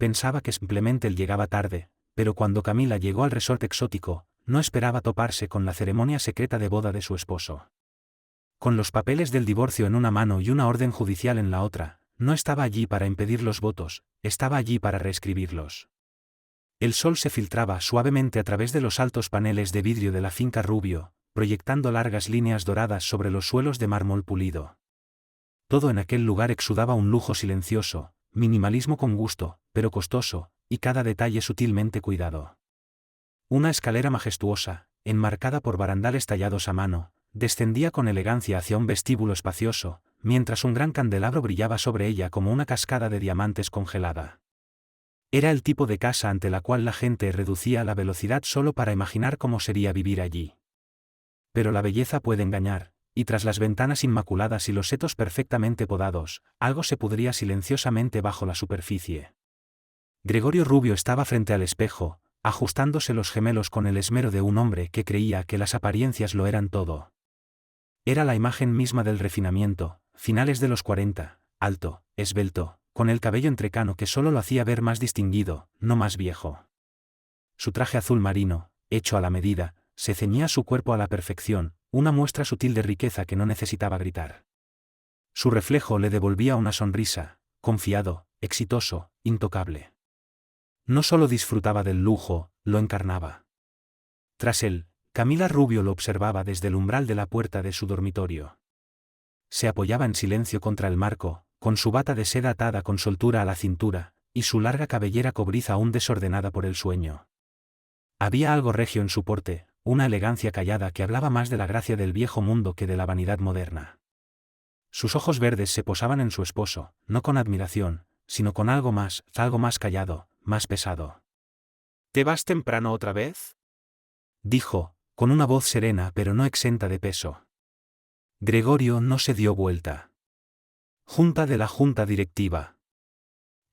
pensaba que simplemente él llegaba tarde, pero cuando Camila llegó al resort exótico, no esperaba toparse con la ceremonia secreta de boda de su esposo. Con los papeles del divorcio en una mano y una orden judicial en la otra, no estaba allí para impedir los votos, estaba allí para reescribirlos. El sol se filtraba suavemente a través de los altos paneles de vidrio de la finca Rubio, proyectando largas líneas doradas sobre los suelos de mármol pulido. Todo en aquel lugar exudaba un lujo silencioso, minimalismo con gusto, pero costoso, y cada detalle sutilmente cuidado. Una escalera majestuosa, enmarcada por barandales tallados a mano, descendía con elegancia hacia un vestíbulo espacioso, mientras un gran candelabro brillaba sobre ella como una cascada de diamantes congelada. Era el tipo de casa ante la cual la gente reducía la velocidad solo para imaginar cómo sería vivir allí. Pero la belleza puede engañar, y tras las ventanas inmaculadas y los setos perfectamente podados, algo se pudría silenciosamente bajo la superficie. Gregorio Rubio estaba frente al espejo, ajustándose los gemelos con el esmero de un hombre que creía que las apariencias lo eran todo. Era la imagen misma del refinamiento, finales de los 40, alto, esbelto, con el cabello entrecano que solo lo hacía ver más distinguido, no más viejo. Su traje azul marino, hecho a la medida, se ceñía su cuerpo a la perfección, una muestra sutil de riqueza que no necesitaba gritar. Su reflejo le devolvía una sonrisa, confiado, exitoso, intocable. No solo disfrutaba del lujo, lo encarnaba. Tras él, Camila Rubio lo observaba desde el umbral de la puerta de su dormitorio. Se apoyaba en silencio contra el marco, con su bata de seda atada con soltura a la cintura, y su larga cabellera cobriza aún desordenada por el sueño. Había algo regio en su porte, una elegancia callada que hablaba más de la gracia del viejo mundo que de la vanidad moderna. Sus ojos verdes se posaban en su esposo, no con admiración, sino con algo más callado, más pesado. ¿Te vas temprano otra vez?, dijo, con una voz serena pero no exenta de peso. Gregorio no se dio vuelta. Junta de la Junta Directiva.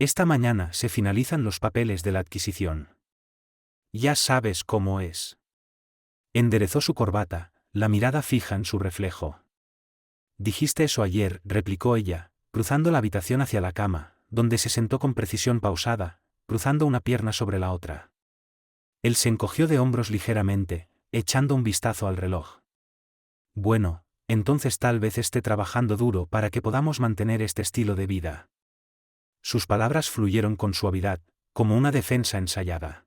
Esta mañana se finalizan los papeles de la adquisición. Ya sabes cómo es. Enderezó su corbata, la mirada fija en su reflejo. Dijiste eso ayer, replicó ella, cruzando la habitación hacia la cama, donde se sentó con precisión pausada, cruzando una pierna sobre la otra. Él se encogió de hombros ligeramente, echando un vistazo al reloj. Bueno, entonces tal vez esté trabajando duro para que podamos mantener este estilo de vida. Sus palabras fluyeron con suavidad, como una defensa ensayada.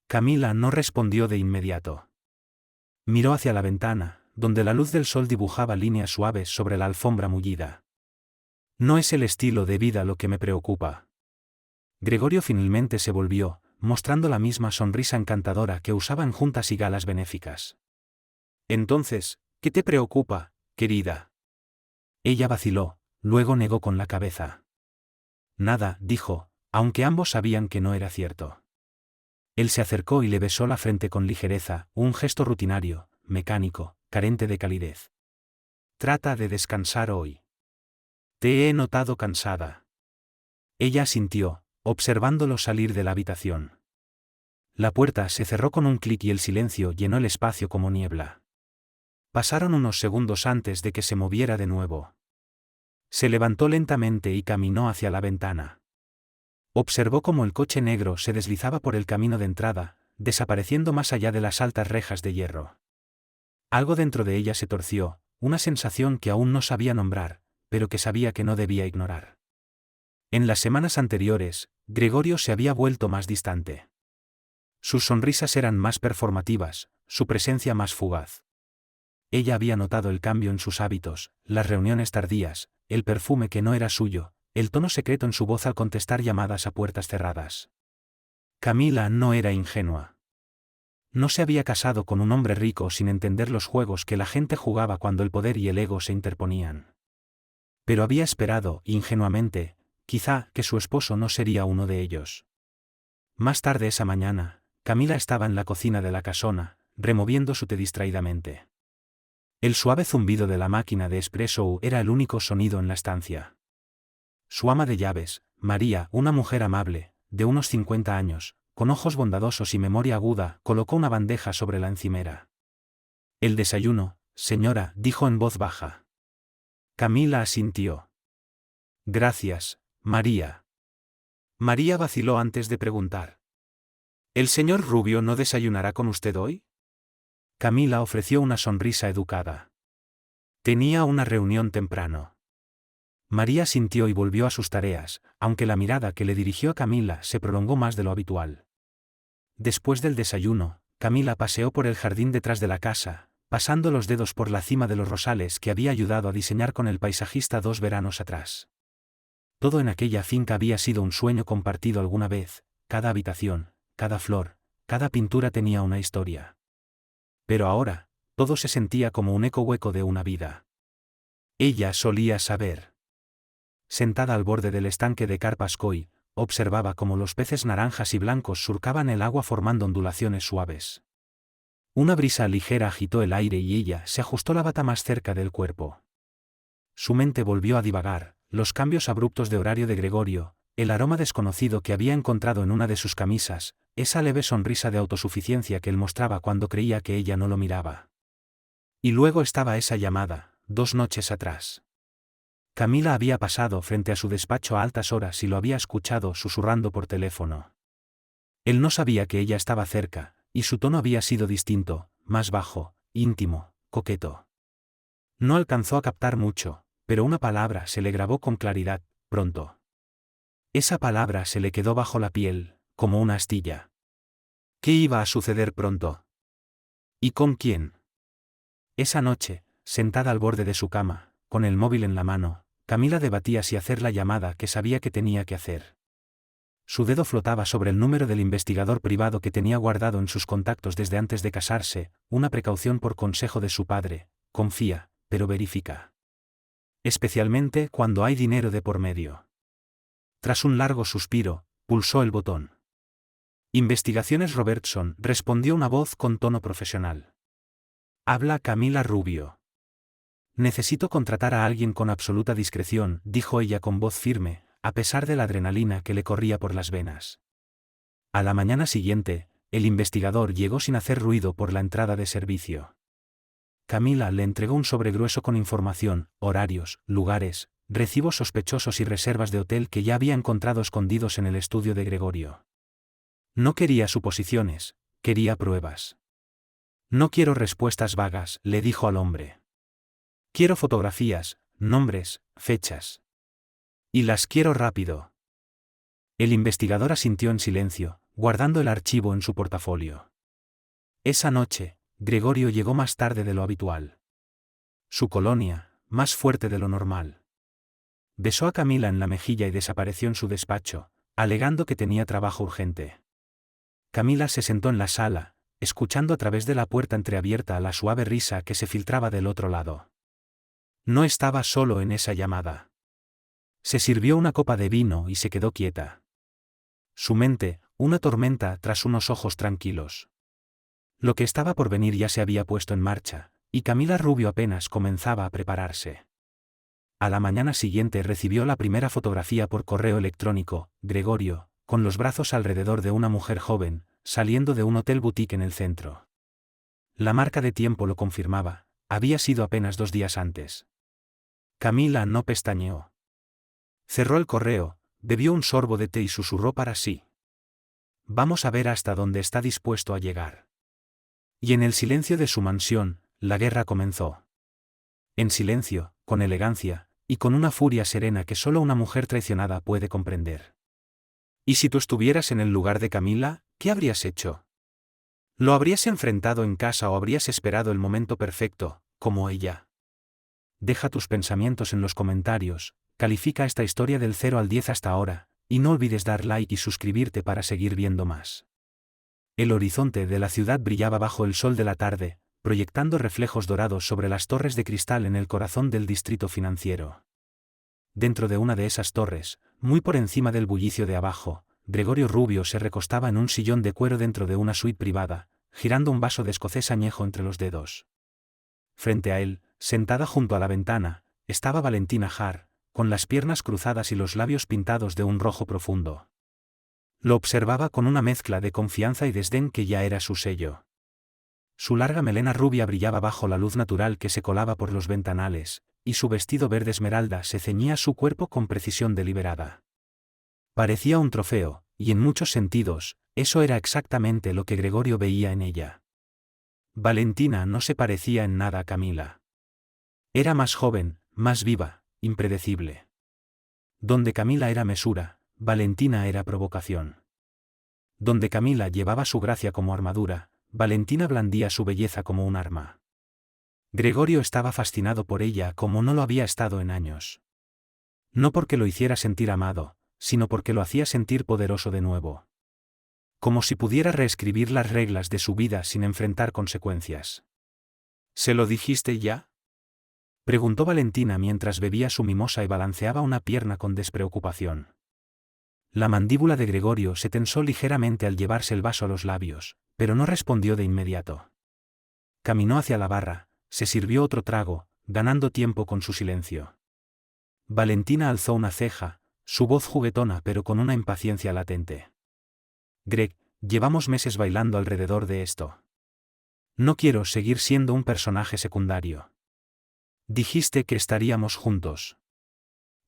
Camila no respondió de inmediato. Miró hacia la ventana, donde la luz del sol dibujaba líneas suaves sobre la alfombra mullida. No es el estilo de vida lo que me preocupa. Gregorio finalmente se volvió, mostrando la misma sonrisa encantadora que usaban juntas y galas benéficas. Entonces, ¿qué te preocupa, querida? Ella vaciló, luego negó con la cabeza. Nada, dijo, aunque ambos sabían que no era cierto. Él se acercó y le besó la frente con ligereza, un gesto rutinario, mecánico, carente de calidez. Trata de descansar hoy. Te he notado cansada. Ella asintió, observándolo salir de la habitación. La puerta se cerró con un clic y el silencio llenó el espacio como niebla. Pasaron unos segundos antes de que se moviera de nuevo. Se levantó lentamente y caminó hacia la ventana. Observó cómo el coche negro se deslizaba por el camino de entrada, desapareciendo más allá de las altas rejas de hierro. Algo dentro de ella se torció, una sensación que aún no sabía nombrar, pero que sabía que no debía ignorar. En las semanas anteriores, Gregorio se había vuelto más distante. Sus sonrisas eran más performativas, su presencia más fugaz. Ella había notado el cambio en sus hábitos, las reuniones tardías, el perfume que no era suyo, el tono secreto en su voz al contestar llamadas a puertas cerradas. Camila no era ingenua. No se había casado con un hombre rico sin entender los juegos que la gente jugaba cuando el poder y el ego se interponían. Pero había esperado, ingenuamente, quizá, que su esposo no sería uno de ellos. Más tarde esa mañana, Camila estaba en la cocina de la casona, removiendo su té distraídamente. El suave zumbido de la máquina de espresso era el único sonido en la estancia. Su ama de llaves, María, una mujer amable, de unos 50 años, con ojos bondadosos y memoria aguda, colocó una bandeja sobre la encimera. El desayuno, señora, dijo en voz baja. Camila asintió. Gracias, María. María vaciló antes de preguntar. ¿El señor Rubio no desayunará con usted hoy? Camila ofreció una sonrisa educada. Tenía una reunión temprano. María sintió y volvió a sus tareas, aunque la mirada que le dirigió a Camila se prolongó más de lo habitual. Después del desayuno, Camila paseó por el jardín detrás de la casa, pasando los dedos por la cima de los rosales que había ayudado a diseñar con el paisajista 2 veranos atrás. Todo en aquella finca había sido un sueño compartido alguna vez, cada habitación, cada flor, cada pintura tenía una historia. Pero ahora, todo se sentía como un eco hueco de una vida. Ella solía saber. Sentada al borde del estanque de Carpascoy, observaba cómo los peces naranjas y blancos surcaban el agua formando ondulaciones suaves. Una brisa ligera agitó el aire y ella se ajustó la bata más cerca del cuerpo. Su mente volvió a divagar, los cambios abruptos de horario de Gregorio, el aroma desconocido que había encontrado en una de sus camisas, esa leve sonrisa de autosuficiencia que él mostraba cuando creía que ella no lo miraba. Y luego estaba esa llamada, 2 noches atrás. Camila había pasado frente a su despacho a altas horas y lo había escuchado susurrando por teléfono. Él no sabía que ella estaba cerca, y su tono había sido distinto, más bajo, íntimo, coqueto. No alcanzó a captar mucho, pero una palabra se le grabó con claridad, pronto. Esa palabra se le quedó bajo la piel, como una astilla. ¿Qué iba a suceder pronto? ¿Y con quién? Esa noche, sentada al borde de su cama, con el móvil en la mano, Camila debatía si hacer la llamada que sabía que tenía que hacer. Su dedo flotaba sobre el número del investigador privado que tenía guardado en sus contactos desde antes de casarse, una precaución por consejo de su padre: confía, pero verifica. Especialmente cuando hay dinero de por medio. Tras un largo suspiro, pulsó el botón. Investigaciones Robertson, respondió una voz con tono profesional. Habla Camila Rubio. Necesito contratar a alguien con absoluta discreción, dijo ella con voz firme, a pesar de la adrenalina que le corría por las venas. A la mañana siguiente, el investigador llegó sin hacer ruido por la entrada de servicio. Camila le entregó un sobre grueso con información, horarios, lugares, recibos sospechosos y reservas de hotel que ya había encontrado escondidos en el estudio de Gregorio. No quería suposiciones, quería pruebas. No quiero respuestas vagas, le dijo al hombre. Quiero fotografías, nombres, fechas. Y las quiero rápido. El investigador asintió en silencio, guardando el archivo en su portafolio. Esa noche, Gregorio llegó más tarde de lo habitual. Su colonia, más fuerte de lo normal. Besó a Camila en la mejilla y desapareció en su despacho, alegando que tenía trabajo urgente. Camila se sentó en la sala, escuchando a través de la puerta entreabierta a la suave risa que se filtraba del otro lado. No estaba solo en esa llamada. Se sirvió una copa de vino y se quedó quieta. Su mente, una tormenta tras unos ojos tranquilos. Lo que estaba por venir ya se había puesto en marcha, y Camila Rubio apenas comenzaba a prepararse. A la mañana siguiente recibió la primera fotografía por correo electrónico: Gregorio, con los brazos alrededor de una mujer joven, saliendo de un hotel boutique en el centro. La marca de tiempo lo confirmaba, había sido apenas 2 días antes. Camila no pestañeó. Cerró el correo, bebió un sorbo de té y susurró para sí. Vamos a ver hasta dónde está dispuesto a llegar. Y en el silencio de su mansión, la guerra comenzó. En silencio, con elegancia, y con una furia serena que solo una mujer traicionada puede comprender. ¿Y si tú estuvieras en el lugar de Camila, qué habrías hecho? ¿Lo habrías enfrentado en casa o habrías esperado el momento perfecto, como ella? Deja tus pensamientos en los comentarios, califica esta historia del 0 al 10 hasta ahora, y no olvides dar like y suscribirte para seguir viendo más. El horizonte de la ciudad brillaba bajo el sol de la tarde, proyectando reflejos dorados sobre las torres de cristal en el corazón del distrito financiero. Dentro de una de esas torres, muy por encima del bullicio de abajo, Gregorio Rubio se recostaba en un sillón de cuero dentro de una suite privada, girando un vaso de escocés añejo entre los dedos. Frente a él, sentada junto a la ventana, estaba Valentina Hart, con las piernas cruzadas y los labios pintados de un rojo profundo. Lo observaba con una mezcla de confianza y desdén que ya era su sello. Su larga melena rubia brillaba bajo la luz natural que se colaba por los ventanales, y su vestido verde esmeralda se ceñía a su cuerpo con precisión deliberada. Parecía un trofeo, y en muchos sentidos, eso era exactamente lo que Gregorio veía en ella. Valentina no se parecía en nada a Camila. Era más joven, más viva, impredecible. Donde Camila era mesura, Valentina era provocación. Donde Camila llevaba su gracia como armadura, Valentina blandía su belleza como un arma. Gregorio estaba fascinado por ella como no lo había estado en años. No porque lo hiciera sentir amado, sino porque lo hacía sentir poderoso de nuevo. Como si pudiera reescribir las reglas de su vida sin enfrentar consecuencias. ¿Se lo dijiste ya? Preguntó Valentina mientras bebía su mimosa y balanceaba una pierna con despreocupación. La mandíbula de Gregorio se tensó ligeramente al llevarse el vaso a los labios, pero no respondió de inmediato. Caminó hacia la barra, se sirvió otro trago, ganando tiempo con su silencio. Valentina alzó una ceja, su voz juguetona pero con una impaciencia latente. Greg, llevamos meses bailando alrededor de esto. No quiero seguir siendo un personaje secundario. Dijiste que estaríamos juntos.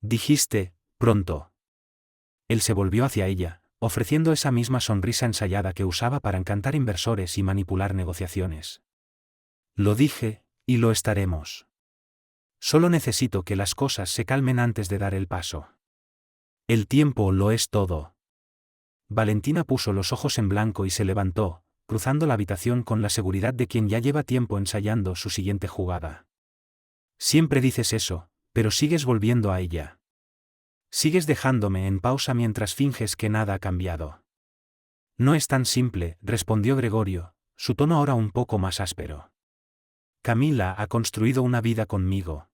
Dijiste, pronto. Él se volvió hacia ella, ofreciendo esa misma sonrisa ensayada que usaba para encantar inversores y manipular negociaciones. Lo dije, y lo estaremos. Solo necesito que las cosas se calmen antes de dar el paso. El tiempo lo es todo. Valentina puso los ojos en blanco y se levantó, cruzando la habitación con la seguridad de quien ya lleva tiempo ensayando su siguiente jugada. Siempre dices eso, pero sigues volviendo a ella. Sigues dejándome en pausa mientras finges que nada ha cambiado. No es tan simple, respondió Gregorio, su tono ahora un poco más áspero. Camila ha construido una vida conmigo.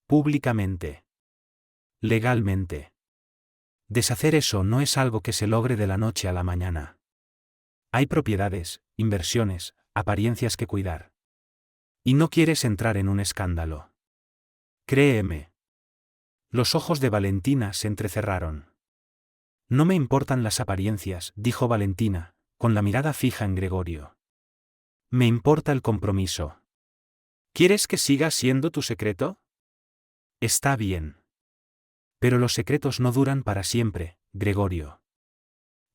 Públicamente. Legalmente. Deshacer eso no es algo que se logre de la noche a la mañana. Hay propiedades, inversiones, apariencias que cuidar. Y no quieres entrar en un escándalo. Créeme. Los ojos de Valentina se entrecerraron. No me importan las apariencias, dijo Valentina, con la mirada fija en Gregorio. Me importa el compromiso. ¿Quieres que siga siendo tu secreto? Está bien. Pero los secretos no duran para siempre, Gregorio.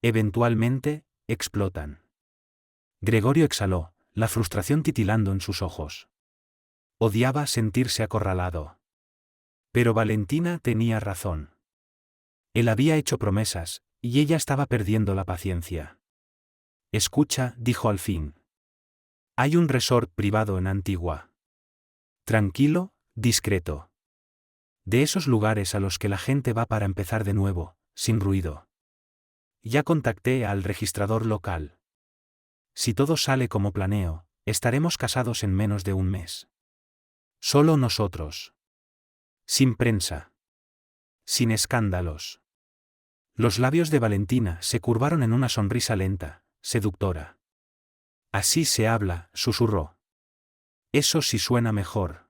Eventualmente, explotan. Gregorio exhaló, la frustración titilando en sus ojos. Odiaba sentirse acorralado. Pero Valentina tenía razón. Él había hecho promesas, y ella estaba perdiendo la paciencia. Escucha, dijo al fin. Hay un resort privado en Antigua. Tranquilo, discreto. De esos lugares a los que la gente va para empezar de nuevo, sin ruido. Ya contacté al registrador local. Si todo sale como planeo, estaremos casados en menos de un mes. Solo nosotros. Sin prensa. Sin escándalos. Los labios de Valentina se curvaron en una sonrisa lenta, seductora. Así se habla, susurró. Eso sí suena mejor.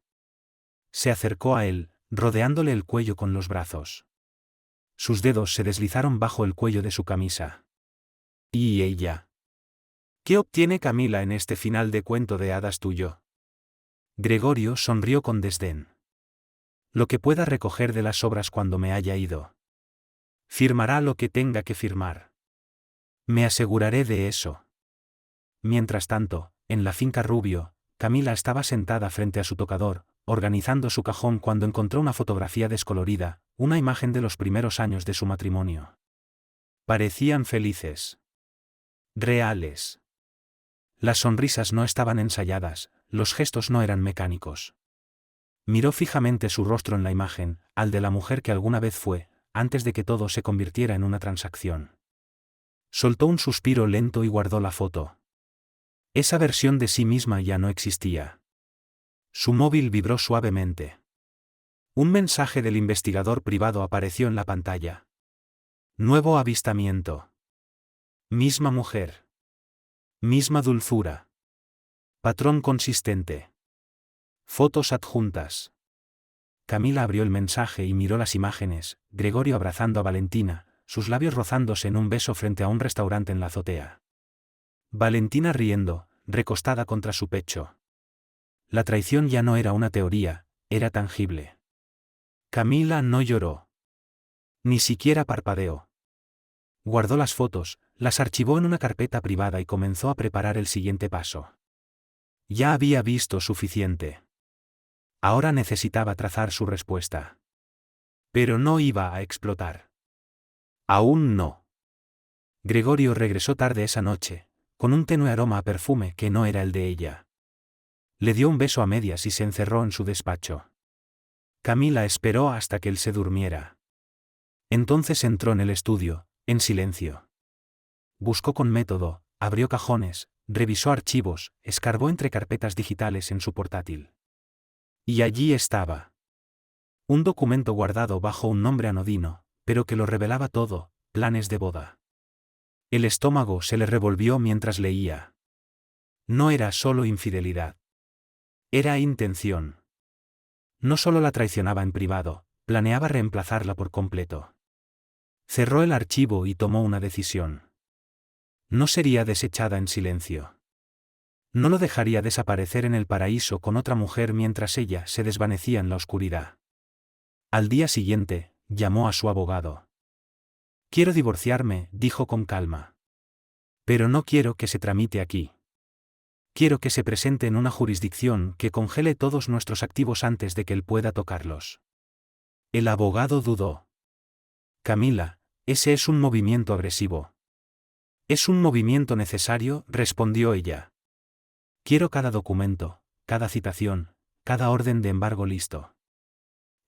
Se acercó a él, rodeándole el cuello con los brazos. Sus dedos se deslizaron bajo el cuello de su camisa. ¿Y ella? ¿Qué obtiene Camila en este final de cuento de hadas tuyo? Gregorio sonrió con desdén. Lo que pueda recoger de las obras cuando me haya ido. Firmará lo que tenga que firmar. Me aseguraré de eso. Mientras tanto, en la finca Rubio, Camila estaba sentada frente a su tocador, organizando su cajón cuando encontró una fotografía descolorida, una imagen de los primeros años de su matrimonio. Parecían felices. Reales. Las sonrisas no estaban ensayadas, los gestos no eran mecánicos. Miró fijamente su rostro en la imagen, al de la mujer que alguna vez fue, antes de que todo se convirtiera en una transacción. Soltó un suspiro lento y guardó la foto. Esa versión de sí misma ya no existía. Su móvil vibró suavemente. Un mensaje del investigador privado apareció en la pantalla. Nuevo avistamiento. Misma mujer. Misma dulzura. Patrón consistente. Fotos adjuntas. Camila abrió el mensaje y miró las imágenes, Gregorio abrazando a Valentina, sus labios rozándose en un beso frente a un restaurante en la azotea. Valentina riendo, recostada contra su pecho. La traición ya no era una teoría, era tangible. Camila no lloró. Ni siquiera parpadeó. Guardó las fotos, las archivó en una carpeta privada y comenzó a preparar el siguiente paso. Ya había visto suficiente. Ahora necesitaba trazar su respuesta. Pero no iba a explotar. Aún no. Gregorio regresó tarde esa noche, con un tenue aroma a perfume que no era el de ella. Le dio un beso a medias y se encerró en su despacho. Camila esperó hasta que él se durmiera. Entonces entró en el estudio, en silencio. Buscó con método, abrió cajones, revisó archivos, escarbó entre carpetas digitales en su portátil. Y allí estaba. Un documento guardado bajo un nombre anodino, pero que lo revelaba todo: planes de boda. El estómago se le revolvió mientras leía. No era solo infidelidad. Era intención. No solo la traicionaba en privado, planeaba reemplazarla por completo. Cerró el archivo y tomó una decisión. No sería desechada en silencio. No lo dejaría desaparecer en el paraíso con otra mujer mientras ella se desvanecía en la oscuridad. Al día siguiente, llamó a su abogado. Quiero divorciarme, dijo con calma. Pero no quiero que se tramite aquí. Quiero que se presente en una jurisdicción que congele todos nuestros activos antes de que él pueda tocarlos. El abogado dudó. Camila, ese es un movimiento agresivo. Es un movimiento necesario, respondió ella. Quiero cada documento, cada citación, cada orden de embargo listo.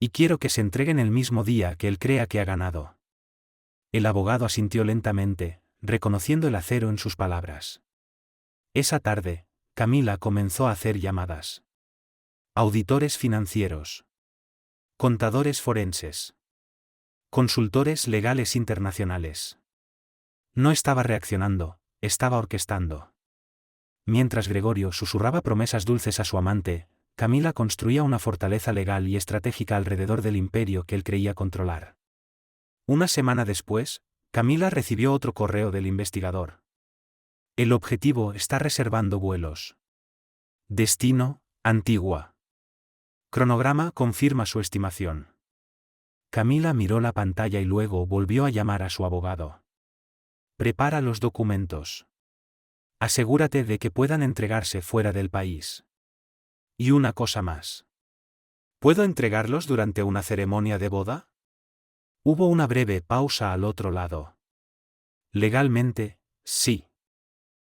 Y quiero que se entreguen el mismo día que él crea que ha ganado. El abogado asintió lentamente, reconociendo el acero en sus palabras. Esa tarde, Camila comenzó a hacer llamadas. Auditores financieros. Contadores forenses. Consultores legales internacionales. No estaba reaccionando, estaba orquestando. Mientras Gregorio susurraba promesas dulces a su amante, Camila construía una fortaleza legal y estratégica alrededor del imperio que él creía controlar. Una semana después, Camila recibió otro correo del investigador. El objetivo está reservando vuelos. Destino, Antigua. Cronograma confirma su estimación. Camila miró la pantalla y luego volvió a llamar a su abogado. Prepara los documentos. Asegúrate de que puedan entregarse fuera del país. Y una cosa más. ¿Puedo entregarlos durante una ceremonia de boda? Hubo una breve pausa al otro lado. Legalmente, sí.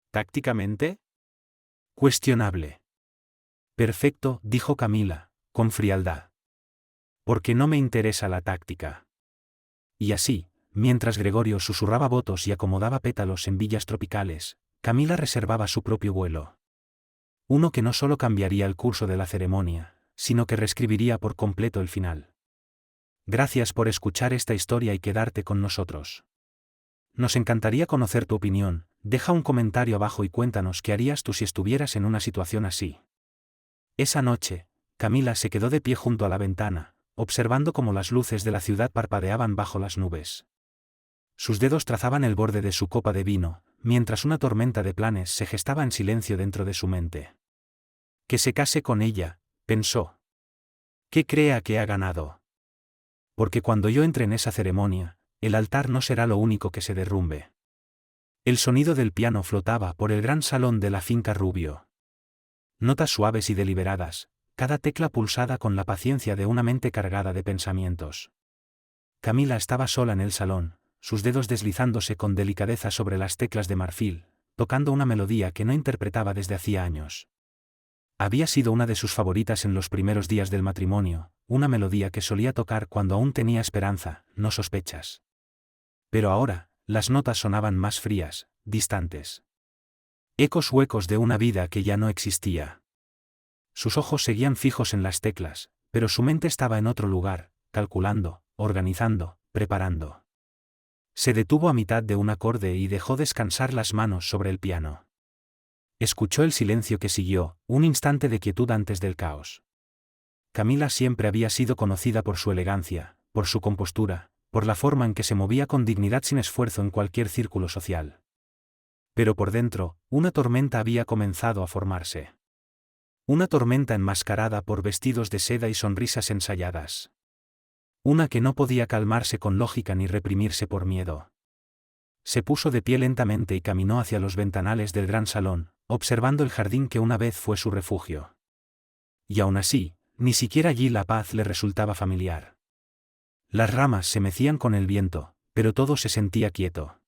¿Tácticamente? Cuestionable. Perfecto, dijo Camila, con frialdad. Porque no me interesa la táctica. Y así, mientras Gregorio susurraba votos y acomodaba pétalos en villas tropicales, Camila reservaba su propio vuelo. Uno que no solo cambiaría el curso de la ceremonia, sino que reescribiría por completo el final. Gracias por escuchar esta historia y quedarte con nosotros. Nos encantaría conocer tu opinión. Deja un comentario abajo y cuéntanos qué harías tú si estuvieras en una situación así. Esa noche, Camila se quedó de pie junto a la ventana, observando cómo las luces de la ciudad parpadeaban bajo las nubes. Sus dedos trazaban el borde de su copa de vino, mientras una tormenta de planes se gestaba en silencio dentro de su mente. Que se case con ella, pensó. Que crea que ha ganado. Porque cuando yo entre en esa ceremonia, el altar no será lo único que se derrumbe. El sonido del piano flotaba por el gran salón de la finca Rubio. Notas suaves y deliberadas, cada tecla pulsada con la paciencia de una mente cargada de pensamientos. Camila estaba sola en el salón, sus dedos deslizándose con delicadeza sobre las teclas de marfil, tocando una melodía que no interpretaba desde hacía años. Había sido una de sus favoritas en los primeros días del matrimonio, una melodía que solía tocar cuando aún tenía esperanza, no sospechas. Pero ahora, las notas sonaban más frías, distantes. Ecos huecos de una vida que ya no existía. Sus ojos seguían fijos en las teclas, pero su mente estaba en otro lugar, calculando, organizando, preparando. Se detuvo a mitad de un acorde y dejó descansar las manos sobre el piano. Escuchó el silencio que siguió, un instante de quietud antes del caos. Camila siempre había sido conocida por su elegancia, por su compostura, por la forma en que se movía con dignidad sin esfuerzo en cualquier círculo social. Pero por dentro, una tormenta había comenzado a formarse. Una tormenta enmascarada por vestidos de seda y sonrisas ensayadas. Una que no podía calmarse con lógica ni reprimirse por miedo. Se puso de pie lentamente y caminó hacia los ventanales del gran salón, observando el jardín que una vez fue su refugio. Y aún así, ni siquiera allí la paz le resultaba familiar. Las ramas se mecían con el viento, pero todo se sentía quieto.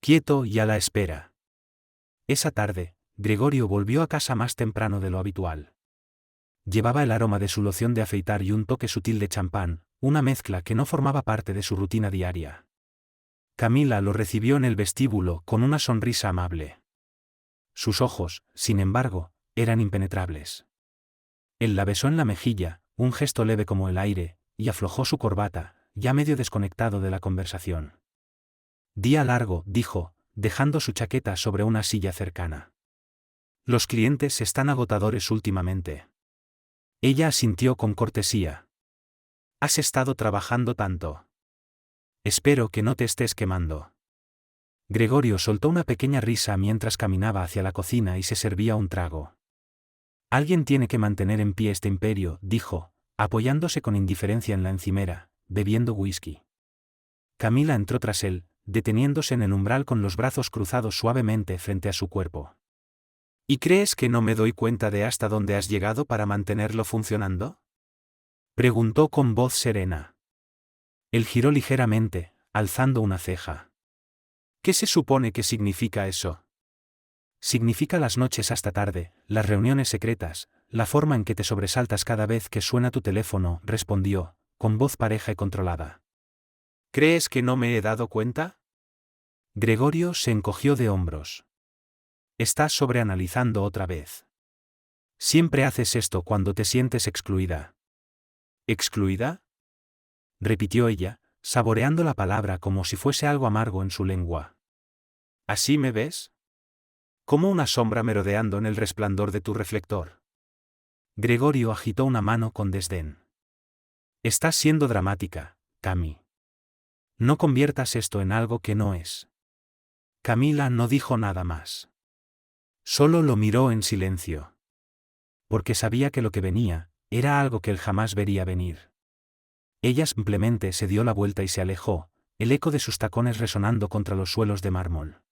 Quieto y a la espera. Esa tarde, Gregorio volvió a casa más temprano de lo habitual. Llevaba el aroma de su loción de afeitar y un toque sutil de champán, una mezcla que no formaba parte de su rutina diaria. Camila lo recibió en el vestíbulo con una sonrisa amable. Sus ojos, sin embargo, eran impenetrables. Él la besó en la mejilla, un gesto leve como el aire, y aflojó su corbata, ya medio desconectado de la conversación. Día largo, dijo, dejando su chaqueta sobre una silla cercana. Los clientes están agotadores últimamente. Ella asintió con cortesía. ¿Has estado trabajando tanto? Espero que no te estés quemando. Gregorio soltó una pequeña risa mientras caminaba hacia la cocina y se servía un trago. Alguien tiene que mantener en pie este imperio, dijo, apoyándose con indiferencia en la encimera, bebiendo whisky. Camila entró tras él, deteniéndose en el umbral con los brazos cruzados suavemente frente a su cuerpo. ¿Y crees que no me doy cuenta de hasta dónde has llegado para mantenerlo funcionando? Preguntó con voz serena. Él giró ligeramente, alzando una ceja. ¿Qué se supone que significa eso? Significa las noches hasta tarde, las reuniones secretas, la forma en que te sobresaltas cada vez que suena tu teléfono, respondió, con voz pareja y controlada. ¿Crees que no me he dado cuenta? Gregorio se encogió de hombros. Estás sobreanalizando otra vez. Siempre haces esto cuando te sientes excluida. ¿Excluida? Repitió ella, saboreando la palabra como si fuese algo amargo en su lengua. ¿Así me ves? Como una sombra merodeando en el resplandor de tu reflector. Gregorio agitó una mano con desdén. Estás siendo dramática, Cami. No conviertas esto en algo que no es. Camila no dijo nada más. Solo lo miró en silencio. Porque sabía que lo que venía, era algo que él jamás vería venir. Ella simplemente se dio la vuelta y se alejó, el eco de sus tacones resonando contra los suelos de mármol.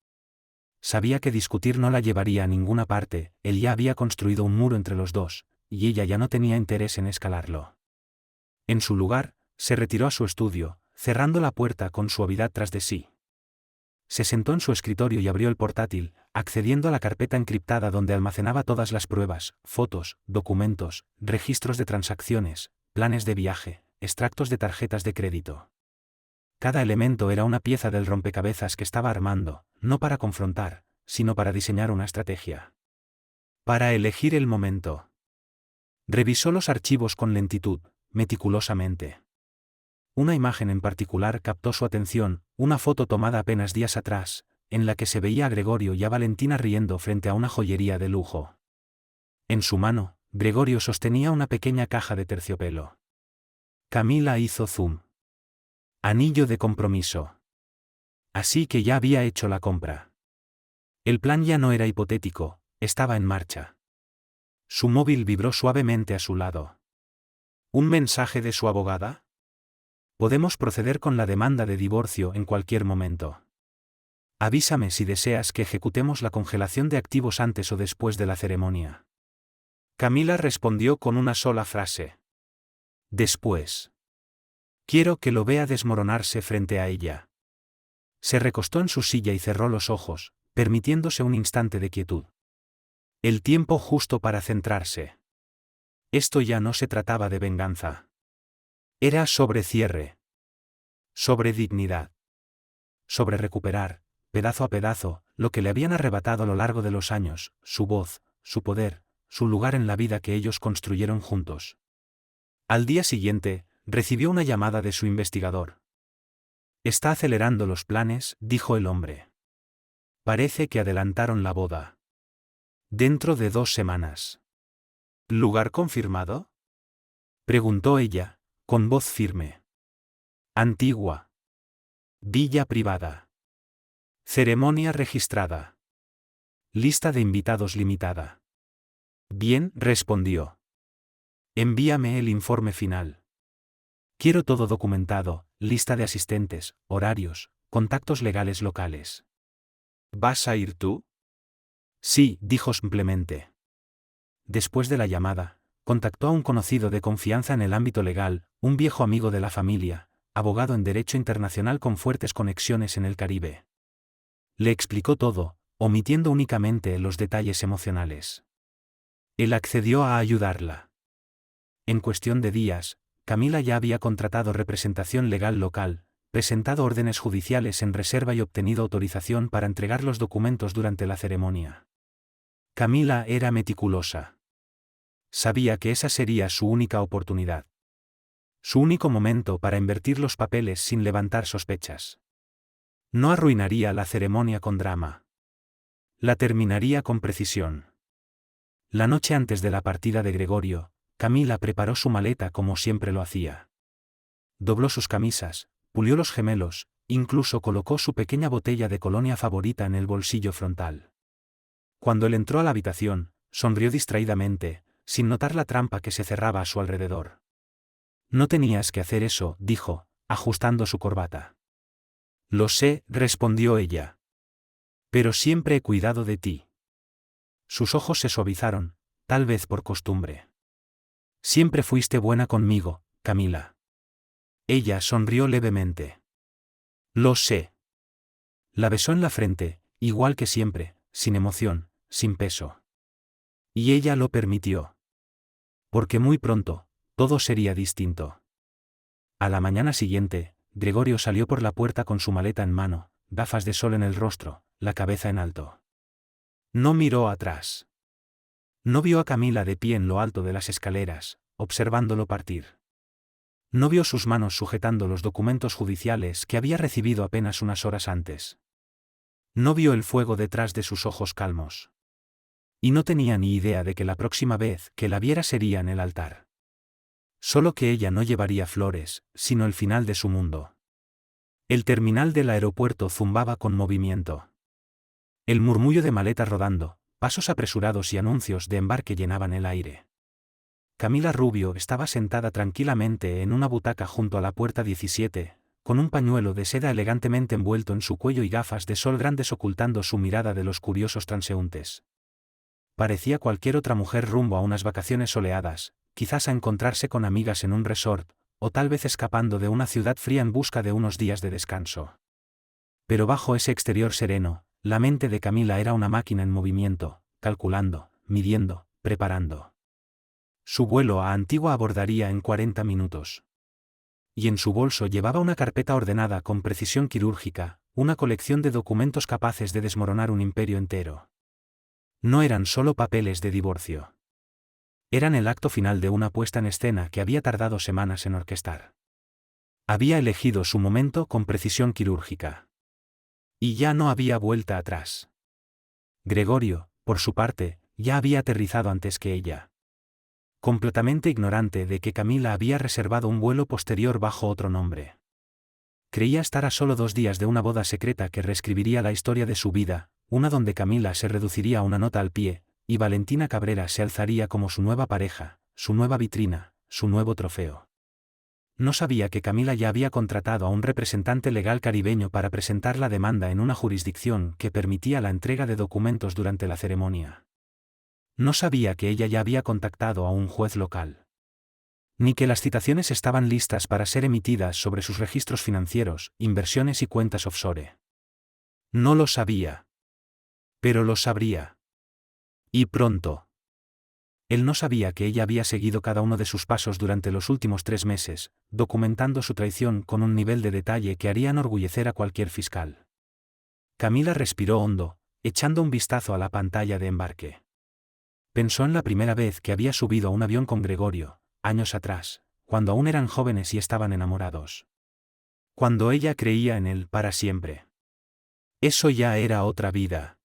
Sabía que discutir no la llevaría a ninguna parte, él ya había construido un muro entre los dos, y ella ya no tenía interés en escalarlo. En su lugar, se retiró a su estudio, cerrando la puerta con suavidad tras de sí. Se sentó en su escritorio y abrió el portátil, accediendo a la carpeta encriptada donde almacenaba todas las pruebas, fotos, documentos, registros de transacciones, planes de viaje, extractos de tarjetas de crédito. Cada elemento era una pieza del rompecabezas que estaba armando, no para confrontar, sino para diseñar una estrategia. Para elegir el momento. Revisó los archivos con lentitud, meticulosamente. Una imagen en particular captó su atención, una foto tomada apenas días atrás, en la que se veía a Gregorio y a Valentina riendo frente a una joyería de lujo. En su mano, Gregorio sostenía una pequeña caja de terciopelo. Camila hizo zoom. Anillo de compromiso. Así que ya había hecho la compra. El plan ya no era hipotético, estaba en marcha. Su móvil vibró suavemente a su lado. ¿Un mensaje de su abogada? Podemos proceder con la demanda de divorcio en cualquier momento. Avísame si deseas que ejecutemos la congelación de activos antes o después de la ceremonia. Camila respondió con una sola frase. Después. Quiero que lo vea desmoronarse frente a ella. Se recostó en su silla y cerró los ojos, permitiéndose un instante de quietud. El tiempo justo para centrarse. Esto ya no se trataba de venganza. Era sobre cierre. Sobre dignidad. Sobre recuperar, pedazo a pedazo, lo que le habían arrebatado a lo largo de los años, su voz, su poder, su lugar en la vida que ellos construyeron juntos. Al día siguiente, recibió una llamada de su investigador. Está acelerando los planes, dijo el hombre. Parece que adelantaron la boda. Dentro de 2 semanas. ¿Lugar confirmado? Preguntó ella, con voz firme. Antigua. Villa privada. Ceremonia registrada. Lista de invitados limitada. Bien, respondió. Envíame el informe final. Quiero todo documentado, lista de asistentes, horarios, contactos legales locales. ¿Vas a ir tú? Sí, dijo simplemente. Después de la llamada, contactó a un conocido de confianza en el ámbito legal, un viejo amigo de la familia, abogado en derecho internacional con fuertes conexiones en el Caribe. Le explicó todo, omitiendo únicamente los detalles emocionales. Él accedió a ayudarla. En cuestión de días, Camila ya había contratado representación legal local, presentado órdenes judiciales en reserva y obtenido autorización para entregar los documentos durante la ceremonia. Camila era meticulosa. Sabía que esa sería su única oportunidad. Su único momento para invertir los papeles sin levantar sospechas. No arruinaría la ceremonia con drama. La terminaría con precisión. La noche antes de la partida de Gregorio, Camila preparó su maleta como siempre lo hacía. Dobló sus camisas, pulió los gemelos, incluso colocó su pequeña botella de colonia favorita en el bolsillo frontal. Cuando él entró a la habitación, sonrió distraídamente, sin notar la trampa que se cerraba a su alrededor. No tenías que hacer eso, dijo, ajustando su corbata. Lo sé, respondió ella. Pero siempre he cuidado de ti. Sus ojos se suavizaron, tal vez por costumbre. Siempre fuiste buena conmigo, Camila. Ella sonrió levemente. Lo sé. La besó en la frente, igual que siempre, sin emoción, sin peso. Y ella lo permitió. Porque muy pronto, todo sería distinto. A la mañana siguiente, Gregorio salió por la puerta con su maleta en mano, gafas de sol en el rostro, la cabeza en alto. No miró atrás. No vio a Camila de pie en lo alto de las escaleras, observándolo partir. No vio sus manos sujetando los documentos judiciales que había recibido apenas unas horas antes. No vio el fuego detrás de sus ojos calmos. Y no tenía ni idea de que la próxima vez que la viera sería en el altar. Solo que ella no llevaría flores, sino el final de su mundo. El terminal del aeropuerto zumbaba con movimiento. El murmullo de maletas rodando, pasos apresurados y anuncios de embarque llenaban el aire. Camila Rubio estaba sentada tranquilamente en una butaca junto a la puerta 17, con un pañuelo de seda elegantemente envuelto en su cuello y gafas de sol grandes ocultando su mirada de los curiosos transeúntes. Parecía cualquier otra mujer rumbo a unas vacaciones soleadas, quizás a encontrarse con amigas en un resort, o tal vez escapando de una ciudad fría en busca de unos días de descanso. Pero bajo ese exterior sereno, la mente de Camila era una máquina en movimiento, calculando, midiendo, preparando. Su vuelo a Antigua abordaría en 40 minutos. Y en su bolso llevaba una carpeta ordenada con precisión quirúrgica, una colección de documentos capaces de desmoronar un imperio entero. No eran solo papeles de divorcio. Eran el acto final de una puesta en escena que había tardado semanas en orquestar. Había elegido su momento con precisión quirúrgica. Y ya no había vuelta atrás. Gregorio, por su parte, ya había aterrizado antes que ella. Completamente ignorante de que Camila había reservado un vuelo posterior bajo otro nombre. Creía estar a solo 2 días de una boda secreta que reescribiría la historia de su vida, una donde Camila se reduciría a una nota al pie, y Valentina Cabrera se alzaría como su nueva pareja, su nueva vitrina, su nuevo trofeo. No sabía que Camila ya había contratado a un representante legal caribeño para presentar la demanda en una jurisdicción que permitía la entrega de documentos durante la ceremonia. No sabía que ella ya había contactado a un juez local. Ni que las citaciones estaban listas para ser emitidas sobre sus registros financieros, inversiones y cuentas offshore. No lo sabía. Pero lo sabría. Y pronto. Él no sabía que ella había seguido cada uno de sus pasos durante los últimos 3 meses, documentando su traición con un nivel de detalle que haría enorgullecer a cualquier fiscal. Camila respiró hondo, echando un vistazo a la pantalla de embarque. Pensó en la primera vez que había subido a un avión con Gregorio, años atrás, cuando aún eran jóvenes y estaban enamorados. Cuando ella creía en él para siempre. Eso ya era otra vida.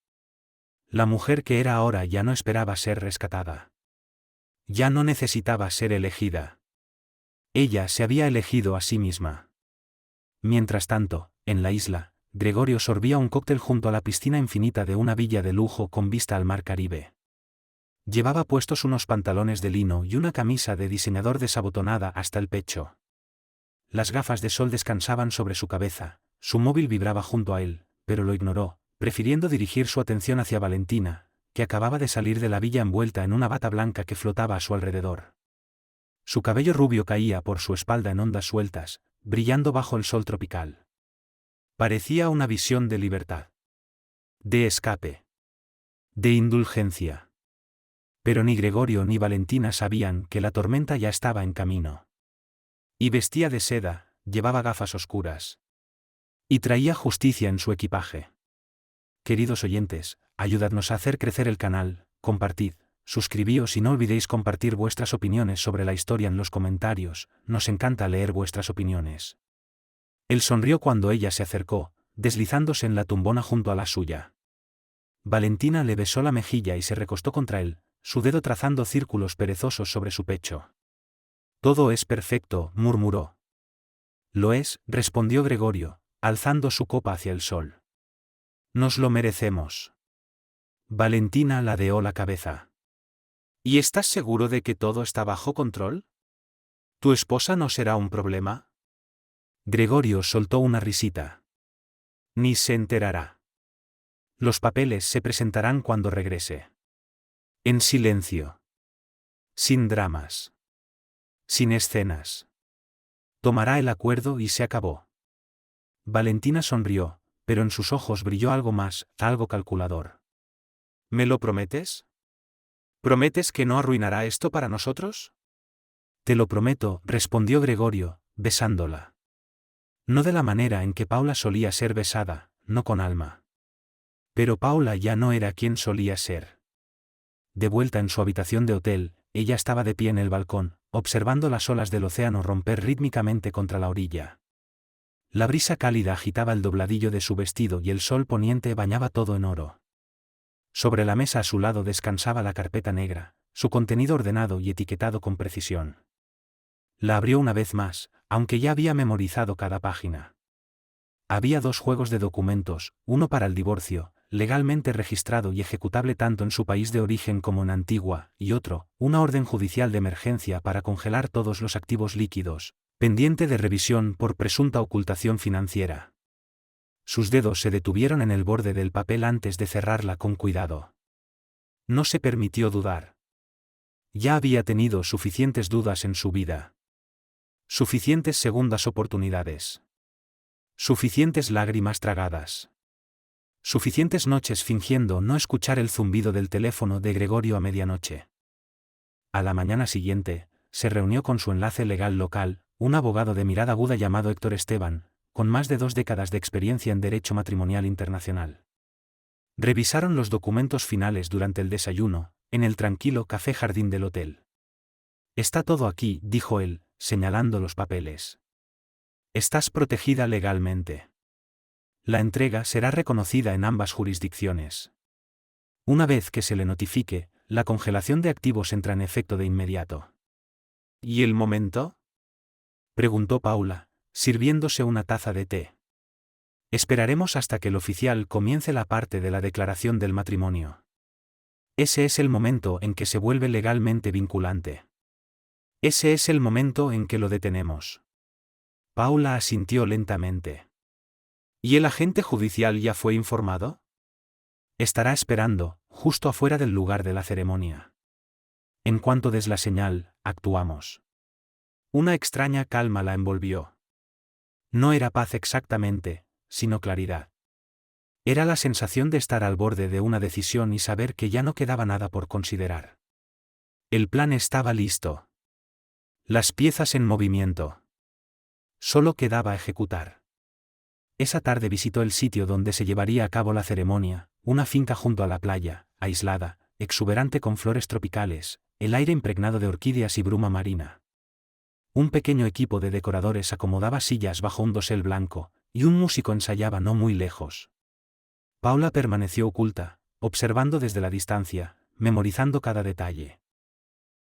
La mujer que era ahora ya no esperaba ser rescatada. Ya no necesitaba ser elegida. Ella se había elegido a sí misma. Mientras tanto, en la isla, Gregorio sorbía un cóctel junto a la piscina infinita de una villa de lujo con vista al mar Caribe. Llevaba puestos unos pantalones de lino y una camisa de diseñador desabotonada hasta el pecho. Las gafas de sol descansaban sobre su cabeza, Su móvil vibraba junto a él, pero lo ignoró, prefiriendo dirigir su atención hacia Valentina, que acababa de salir de la villa envuelta en una bata blanca que flotaba a su alrededor. Su cabello rubio caía por su espalda en ondas sueltas, brillando bajo el sol tropical. Parecía una visión de libertad. De escape. De indulgencia. Pero ni Gregorio ni Valentina sabían que la tormenta ya estaba en camino. Y vestía de seda, llevaba gafas oscuras. Y traía justicia en su equipaje. Queridos oyentes, ayudadnos a hacer crecer el canal, compartid, suscribíos y no olvidéis compartir vuestras opiniones sobre la historia en los comentarios, nos encanta leer vuestras opiniones. Él sonrió cuando ella se acercó, deslizándose en la tumbona junto a la suya. Valentina le besó la mejilla y se recostó contra él, su dedo trazando círculos perezosos sobre su pecho. Todo es perfecto, murmuró. Lo es, respondió Gregorio, alzando su copa hacia el sol. Nos lo merecemos. Valentina ladeó la cabeza. ¿Y estás seguro de que todo está bajo control? ¿Tu esposa no será un problema? Gregorio soltó una risita. Ni se enterará. Los papeles se presentarán cuando regrese. En silencio. Sin dramas. Sin escenas. Tomará el acuerdo y se acabó. Valentina sonrió, pero en sus ojos brilló algo más, algo calculador. ¿Me lo prometes? ¿Prometes que no arruinará esto para nosotros? Te lo prometo, respondió Gregorio, besándola. No de la manera en que Paula solía ser besada, no con alma. Pero Paula ya no era quien solía ser. De vuelta en su habitación de hotel, ella estaba de pie en el balcón, observando las olas del océano romper rítmicamente contra la orilla. La brisa cálida agitaba el dobladillo de su vestido y el sol poniente bañaba todo en oro. Sobre la mesa a su lado descansaba la carpeta negra, su contenido ordenado y etiquetado con precisión. La abrió una vez más, aunque ya había memorizado cada página. Había 2 juegos de documentos, uno para el divorcio, legalmente registrado y ejecutable tanto en su país de origen como en Antigua, y otro, una orden judicial de emergencia para congelar todos los activos líquidos, pendiente de revisión por presunta ocultación financiera. Sus dedos se detuvieron en el borde del papel antes de cerrarla con cuidado. No se permitió dudar. Ya había tenido suficientes dudas en su vida. Suficientes segundas oportunidades. Suficientes lágrimas tragadas. Suficientes noches fingiendo no escuchar el zumbido del teléfono de Gregorio a medianoche. A la mañana siguiente, se reunió con su enlace legal local, un abogado de mirada aguda llamado Héctor Esteban, con más de 2 décadas de experiencia en derecho matrimonial internacional. Revisaron los documentos finales durante el desayuno, en el tranquilo café jardín del hotel. Está todo aquí, dijo él, señalando los papeles. Estás protegida legalmente. La entrega será reconocida en ambas jurisdicciones. Una vez que se le notifique, la congelación de activos entra en efecto de inmediato. ¿Y el momento?, preguntó Paula, sirviéndose una taza de té. Esperaremos hasta que el oficial comience la parte de la declaración del matrimonio. Ese es el momento en que se vuelve legalmente vinculante. Ese es el momento en que lo detenemos. Paula asintió lentamente. ¿Y el agente judicial ya fue informado? Estará esperando, justo afuera del lugar de la ceremonia. En cuanto des la señal, actuamos. Una extraña calma la envolvió. No era paz exactamente, sino claridad. Era la sensación de estar al borde de una decisión y saber que ya no quedaba nada por considerar. El plan estaba listo. Las piezas en movimiento. Solo quedaba ejecutar. Esa tarde visitó el sitio donde se llevaría a cabo la ceremonia, una finca junto a la playa, aislada, exuberante con flores tropicales, el aire impregnado de orquídeas y bruma marina. Un pequeño equipo de decoradores acomodaba sillas bajo un dosel blanco, y un músico ensayaba no muy lejos. Paula permaneció oculta, observando desde la distancia, memorizando cada detalle.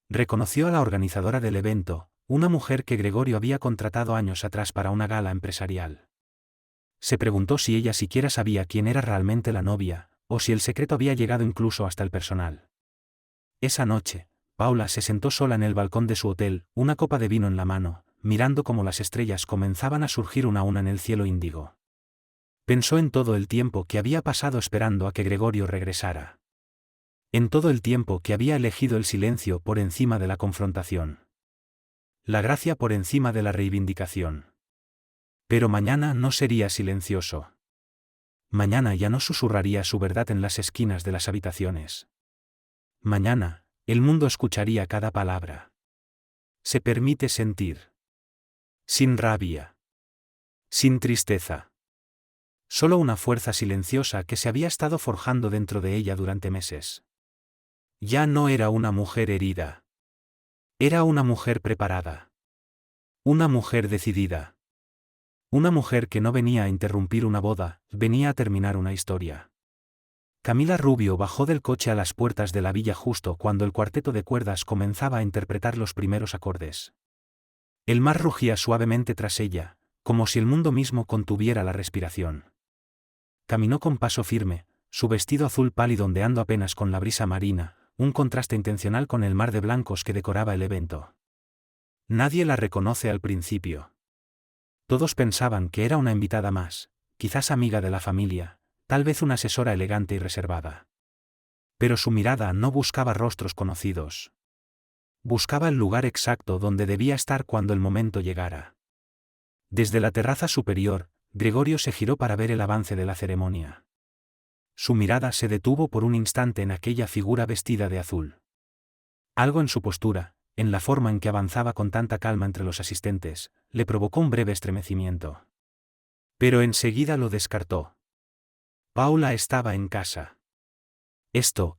Reconoció a la organizadora del evento, una mujer que Gregorio había contratado años atrás para una gala empresarial. Se preguntó si ella siquiera sabía quién era realmente la novia, o si el secreto había llegado incluso hasta el personal. Esa noche, Paula se sentó sola en el balcón de su hotel, una copa de vino en la mano, mirando cómo las estrellas comenzaban a surgir una a una en el cielo índigo. Pensó en todo el tiempo que había pasado esperando a que Gregorio regresara. En todo el tiempo que había elegido el silencio por encima de la confrontación. La gracia por encima de la reivindicación. Pero mañana no sería silencioso. Mañana ya no susurraría su verdad en las esquinas de las habitaciones. Mañana, el mundo escucharía cada palabra. Se permite sentir. Sin rabia. Sin tristeza. Solo una fuerza silenciosa que se había estado forjando dentro de ella durante meses. Ya no era una mujer herida. Era una mujer preparada. Una mujer decidida. Una mujer que no venía a interrumpir una boda, venía a terminar una historia. Camila Rubio bajó del coche a las puertas de la villa justo cuando el cuarteto de cuerdas comenzaba a interpretar los primeros acordes. El mar rugía suavemente tras ella, como si el mundo mismo contuviera la respiración. Caminó con paso firme, su vestido azul pálido ondeando apenas con la brisa marina, un contraste intencional con el mar de blancos que decoraba el evento. Nadie la reconoce al principio. Todos pensaban que era una invitada más, quizás amiga de la familia, tal vez una asesora elegante y reservada. Pero su mirada no buscaba rostros conocidos. Buscaba el lugar exacto donde debía estar cuando el momento llegara. Desde la terraza superior, Gregorio se giró para ver el avance de la ceremonia. Su mirada se detuvo por un instante en aquella figura vestida de azul. Algo en su postura, en la forma en que avanzaba con tanta calma entre los asistentes, le provocó un breve estremecimiento. Pero enseguida lo descartó. Paula estaba en casa. Esto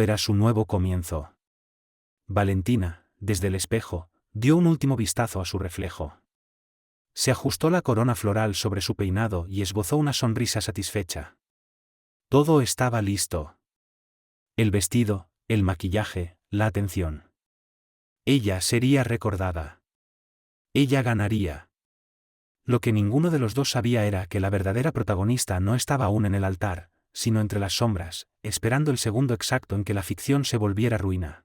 era su nuevo comienzo. Valentina, desde el espejo, dio un último vistazo a su reflejo. Se ajustó la corona floral sobre su peinado y esbozó una sonrisa satisfecha. Todo estaba listo. El vestido, el maquillaje, la atención. Ella sería recordada. Ella ganaría. Lo que ninguno de los dos sabía era que la verdadera protagonista no estaba aún en el altar, sino entre las sombras, esperando el segundo exacto en que la ficción se volviera ruina.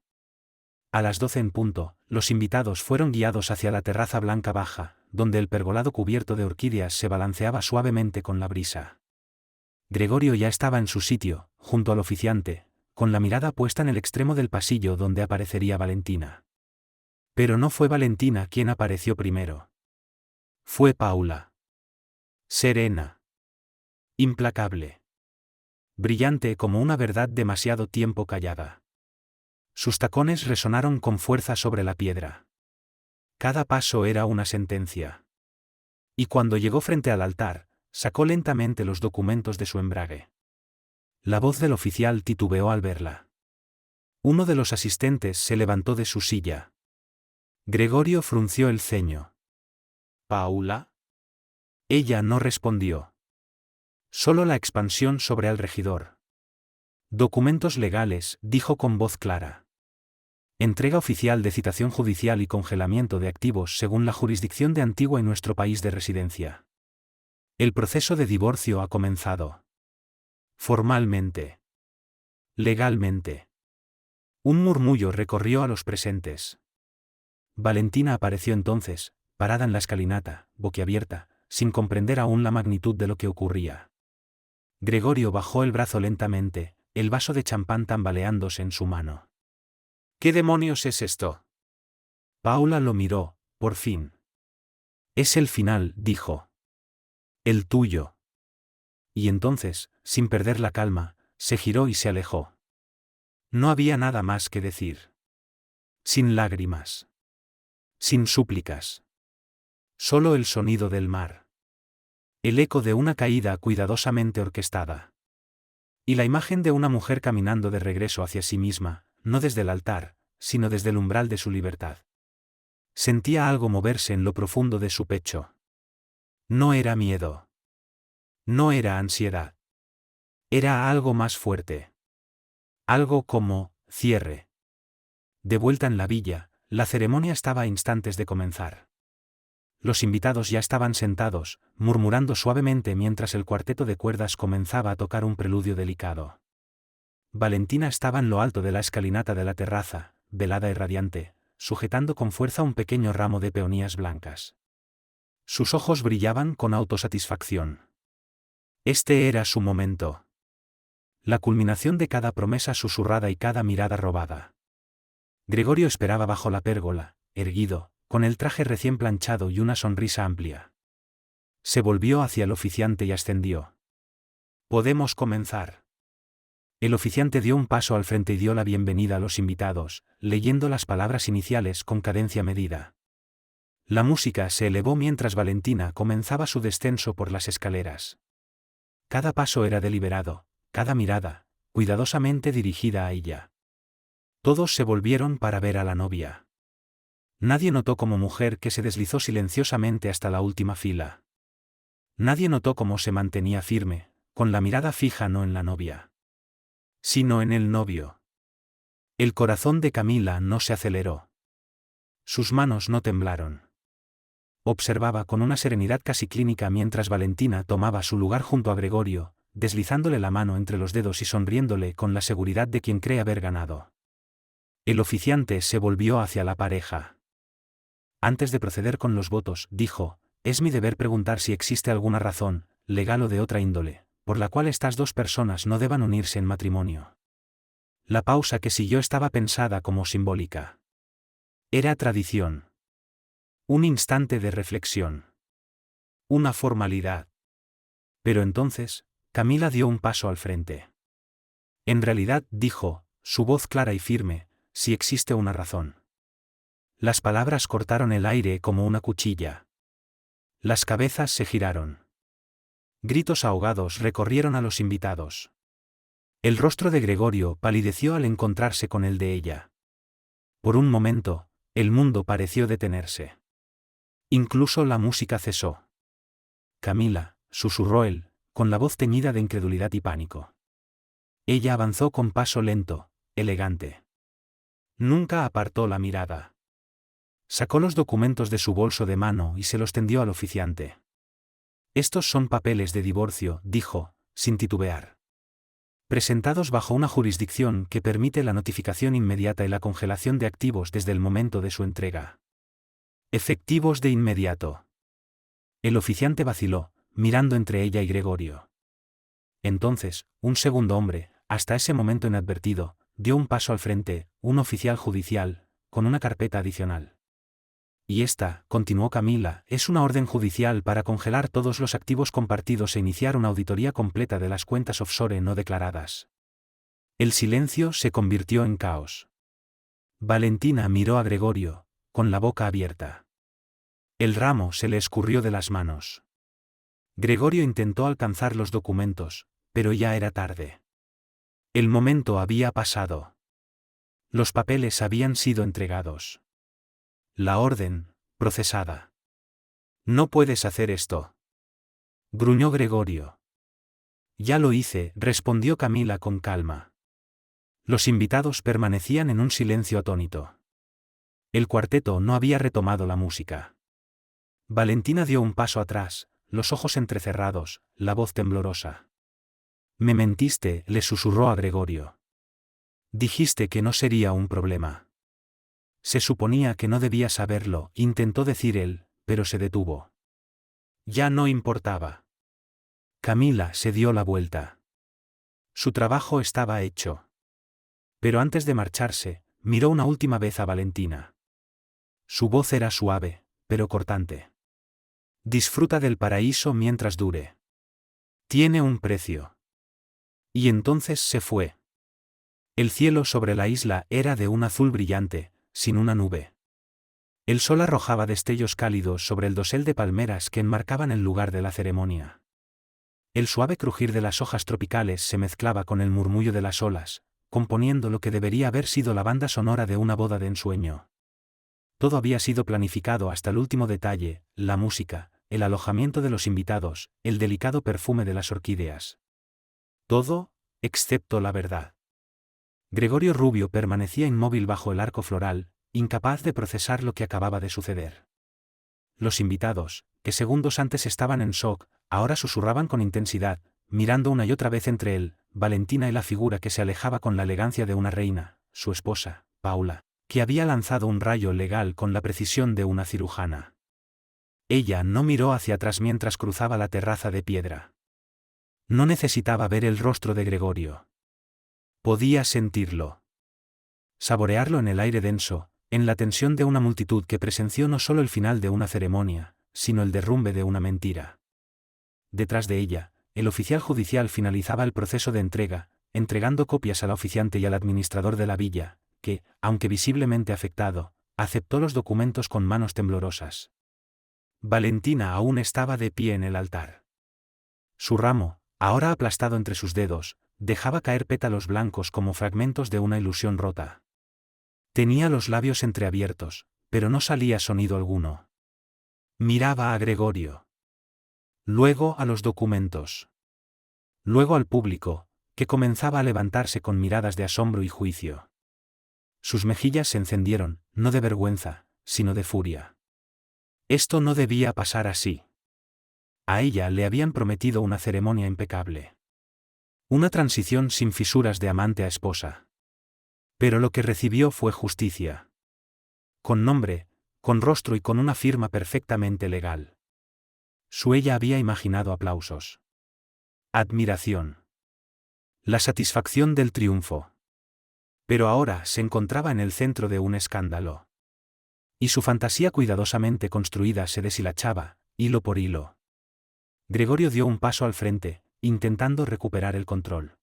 A las 12 en punto, los invitados fueron guiados hacia la terraza blanca baja, donde el pergolado cubierto de orquídeas se balanceaba suavemente con la brisa. Gregorio ya estaba en su sitio, junto al oficiante, con la mirada puesta en el extremo del pasillo donde aparecería Valentina. Pero no fue Valentina quien apareció primero. Fue Paula. Serena. Implacable. Brillante como una verdad demasiado tiempo callada. Sus tacones resonaron con fuerza sobre la piedra. Cada paso era una sentencia. Y cuando llegó frente al altar, sacó lentamente los documentos de su embrague. La voz del oficial titubeó al verla. Uno de los asistentes se levantó de su silla. Gregorio frunció el ceño. ¿Paula? Ella no respondió. Solo la expansión sobre el regidor. Documentos legales, dijo con voz clara. Entrega oficial de citación judicial y congelamiento de activos según la jurisdicción de Antigua y nuestro país de residencia. El proceso de divorcio ha comenzado. Formalmente. Legalmente. Un murmullo recorrió a los presentes. Valentina apareció entonces, parada en la escalinata, boquiabierta, sin comprender aún la magnitud de lo que ocurría. Gregorio bajó el brazo lentamente, el vaso de champán tambaleándose en su mano. ¿Qué demonios es esto? Paula lo miró, por fin. Es el final, dijo. El tuyo. Y entonces, sin perder la calma, se giró y se alejó. No había nada más que decir. Sin lágrimas. Sin súplicas. Solo el sonido del mar. El eco de una caída cuidadosamente orquestada. Y la imagen de una mujer caminando de regreso hacia sí misma, no desde el altar, sino desde el umbral de su libertad. Sentía algo moverse en lo profundo de su pecho. No era miedo. No era ansiedad. Era algo más fuerte. Algo como cierre. De vuelta en la villa, la ceremonia estaba a instantes de comenzar. Los invitados ya estaban sentados, murmurando suavemente mientras el cuarteto de cuerdas comenzaba a tocar un preludio delicado. Valentina estaba en lo alto de la escalinata de la terraza, velada y radiante, sujetando con fuerza un pequeño ramo de peonías blancas. Sus ojos brillaban con autosatisfacción. Este era su momento. La culminación de cada promesa susurrada y cada mirada robada. Gregorio esperaba bajo la pérgola, erguido, con el traje recién planchado y una sonrisa amplia. Se volvió hacia el oficiante y ascendió. «Podemos comenzar». El oficiante dio un paso al frente y dio la bienvenida a los invitados, leyendo las palabras iniciales con cadencia medida. La música se elevó mientras Valentina comenzaba su descenso por las escaleras. Cada paso era deliberado, cada mirada, cuidadosamente dirigida a ella. Todos se volvieron para ver a la novia. Nadie notó como mujer que se deslizó silenciosamente hasta la última fila. Nadie notó cómo se mantenía firme, con la mirada fija no en la novia, sino en el novio. El corazón de Camila no se aceleró. Sus manos no temblaron. Observaba con una serenidad casi clínica mientras Valentina tomaba su lugar junto a Gregorio, deslizándole la mano entre los dedos y sonriéndole con la seguridad de quien cree haber ganado. El oficiante se volvió hacia la pareja. Antes de proceder con los votos, dijo: «Es mi deber preguntar si existe alguna razón, legal o de otra índole, por la cual estas dos personas no deban unirse en matrimonio». La pausa que siguió estaba pensada como simbólica. Era tradición. Un instante de reflexión. Una formalidad. Pero entonces, Camila dio un paso al frente. En realidad, dijo, su voz clara y firme, si existe una razón. Las palabras cortaron el aire como una cuchilla. Las cabezas se giraron. Gritos ahogados recorrieron a los invitados. El rostro de Gregorio palideció al encontrarse con el de ella. Por un momento, el mundo pareció detenerse. Incluso la música cesó. «Camila», susurró él, con la voz teñida de incredulidad y pánico. Ella avanzó con paso lento, elegante. Nunca apartó la mirada. Sacó los documentos de su bolso de mano y se los tendió al oficiante. «Estos son papeles de divorcio», dijo, sin titubear. «Presentados bajo una jurisdicción que permite la notificación inmediata y la congelación de activos desde el momento de su entrega. Efectivos de inmediato». El oficiante vaciló, mirando entre ella y Gregorio. Entonces, un segundo hombre, hasta ese momento inadvertido, dio un paso al frente, un oficial judicial, con una carpeta adicional. «Y esta», continuó Camila, «es una orden judicial para congelar todos los activos compartidos e iniciar una auditoría completa de las cuentas offshore no declaradas». El silencio se convirtió en caos. Valentina miró a Gregorio, con la boca abierta. El ramo se le escurrió de las manos. Gregorio intentó alcanzar los documentos, pero ya era tarde. El momento había pasado. Los papeles habían sido entregados. La orden, procesada. «No puedes hacer esto», gruñó Gregorio. «Ya lo hice», respondió Camila con calma. Los invitados permanecían en un silencio atónito. El cuarteto no había retomado la música. Valentina dio un paso atrás, los ojos entrecerrados, la voz temblorosa. «Me mentiste», le susurró a Gregorio. «Dijiste que no sería un problema». «Se suponía que no debía saberlo», intentó decir él, pero se detuvo. Ya no importaba. Camila se dio la vuelta. Su trabajo estaba hecho. Pero antes de marcharse, miró una última vez a Valentina. Su voz era suave, pero cortante. «Disfruta del paraíso mientras dure. Tiene un precio». Y entonces se fue. El cielo sobre la isla era de un azul brillante, sin una nube. El sol arrojaba destellos cálidos sobre el dosel de palmeras que enmarcaban el lugar de la ceremonia. El suave crujir de las hojas tropicales se mezclaba con el murmullo de las olas, componiendo lo que debería haber sido la banda sonora de una boda de ensueño. Todo había sido planificado hasta el último detalle, la música, el alojamiento de los invitados, el delicado perfume de las orquídeas. Todo, excepto la verdad. Gregorio Rubio permanecía inmóvil bajo el arco floral, incapaz de procesar lo que acababa de suceder. Los invitados, que segundos antes estaban en shock, ahora susurraban con intensidad, mirando una y otra vez entre él, Valentina y la figura que se alejaba con la elegancia de una reina, su esposa, Paula, que había lanzado un rayo legal con la precisión de una cirujana. Ella no miró hacia atrás mientras cruzaba la terraza de piedra. No necesitaba ver el rostro de Gregorio. Podía sentirlo. Saborearlo en el aire denso, en la tensión de una multitud que presenció no solo el final de una ceremonia, sino el derrumbe de una mentira. Detrás de ella, el oficial judicial finalizaba el proceso de entrega, entregando copias al oficiante y al administrador de la villa, que, aunque visiblemente afectado, aceptó los documentos con manos temblorosas. Valentina aún estaba de pie en el altar. Su ramo, ahora aplastado entre sus dedos, dejaba caer pétalos blancos como fragmentos de una ilusión rota. Tenía los labios entreabiertos, pero no salía sonido alguno. Miraba a Gregorio. Luego a los documentos. Luego al público, que comenzaba a levantarse con miradas de asombro y juicio. Sus mejillas se encendieron, no de vergüenza, sino de furia. Esto no debía pasar así. A ella le habían prometido una ceremonia impecable. Una transición sin fisuras de amante a esposa. Pero lo que recibió fue justicia. Con nombre, con rostro y con una firma perfectamente legal. Ella había imaginado aplausos. Admiración. La satisfacción del triunfo. Pero ahora se encontraba en el centro de un escándalo. Y su fantasía cuidadosamente construida se deshilachaba, hilo por hilo. Gregorio dio un paso al frente, intentando recuperar el control.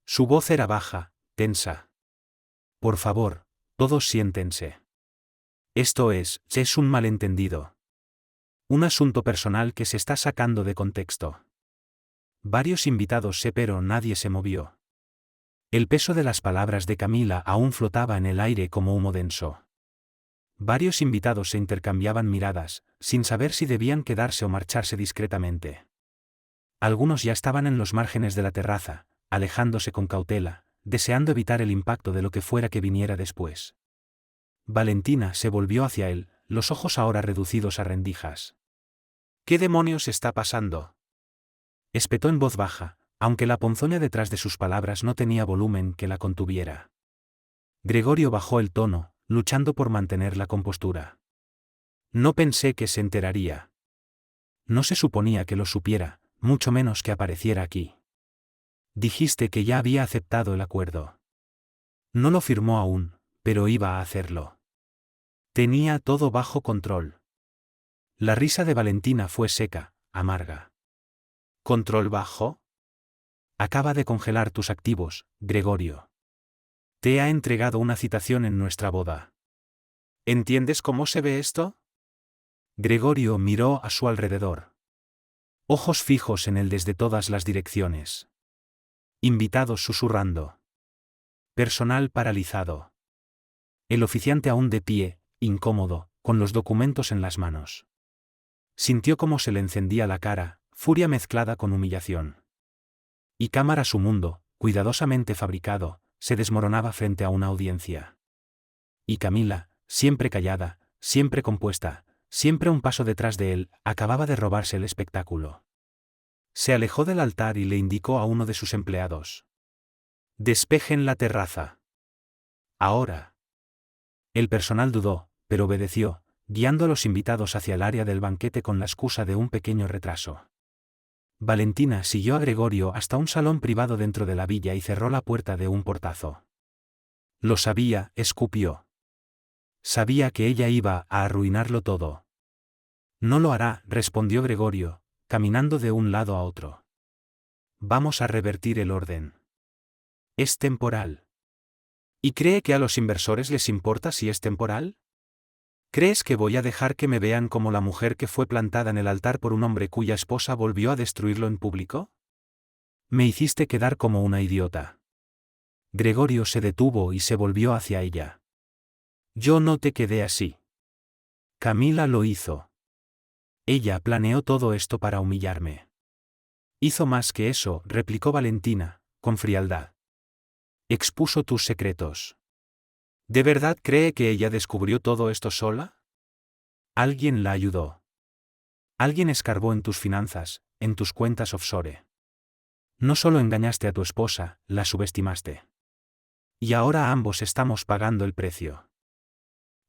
Su voz era baja, tensa. Por favor, todos siéntense. Esto es un malentendido. Un asunto personal que se está sacando de contexto. Varios invitados pero nadie se movió. El peso de las palabras de Camila aún flotaba en el aire como humo denso. Varios invitados se intercambiaban miradas, sin saber si debían quedarse o marcharse discretamente. Algunos ya estaban en los márgenes de la terraza, alejándose con cautela, deseando evitar el impacto de lo que fuera que viniera después. Valentina se volvió hacia él, los ojos ahora reducidos a rendijas. ¿Qué demonios está pasando?, espetó en voz baja, aunque la ponzoña detrás de sus palabras no tenía volumen que la contuviera. Gregorio bajó el tono, luchando por mantener la compostura. No pensé que se enteraría. No se suponía que lo supiera, mucho menos que apareciera aquí. Dijiste que ya había aceptado el acuerdo. No lo firmó aún, pero iba a hacerlo. Tenía todo bajo control. La risa de Valentina fue seca, amarga. ¿Control bajo? Acaba de congelar tus activos, Gregorio. Te ha entregado una citación en nuestra boda. ¿Entiendes cómo se ve esto? Gregorio miró a su alrededor. Ojos fijos en él desde todas las direcciones. Invitados susurrando. Personal paralizado. El oficiante aún de pie, incómodo, con los documentos en las manos. Sintió cómo se le encendía la cara, furia mezclada con humillación. Y cámara su mundo, cuidadosamente fabricado, se desmoronaba frente a una audiencia. Y Camila, siempre callada, siempre compuesta, siempre un paso detrás de él, acababa de robarse el espectáculo. Se alejó del altar y le indicó a uno de sus empleados. Despejen la terraza. Ahora. El personal dudó, pero obedeció, guiando a los invitados hacia el área del banquete con la excusa de un pequeño retraso. Valentina siguió a Gregorio hasta un salón privado dentro de la villa y cerró la puerta de un portazo. Lo sabía, escupió. Sabía que ella iba a arruinarlo todo. No lo hará, respondió Gregorio, caminando de un lado a otro. Vamos a revertir el orden. Es temporal. ¿Y cree que a los inversores les importa si es temporal? ¿Crees que voy a dejar que me vean como la mujer que fue plantada en el altar por un hombre cuya esposa volvió a destruirlo en público? Me hiciste quedar como una idiota. Gregorio se detuvo y se volvió hacia ella. Yo no te quedé así. Camila lo hizo. Ella planeó todo esto para humillarme. Hizo más que eso, replicó Valentina, con frialdad. Expuso tus secretos. ¿De verdad cree que ella descubrió todo esto sola? Alguien la ayudó. Alguien escarbó en tus finanzas, en tus cuentas offshore. No solo engañaste a tu esposa, la subestimaste. Y ahora ambos estamos pagando el precio.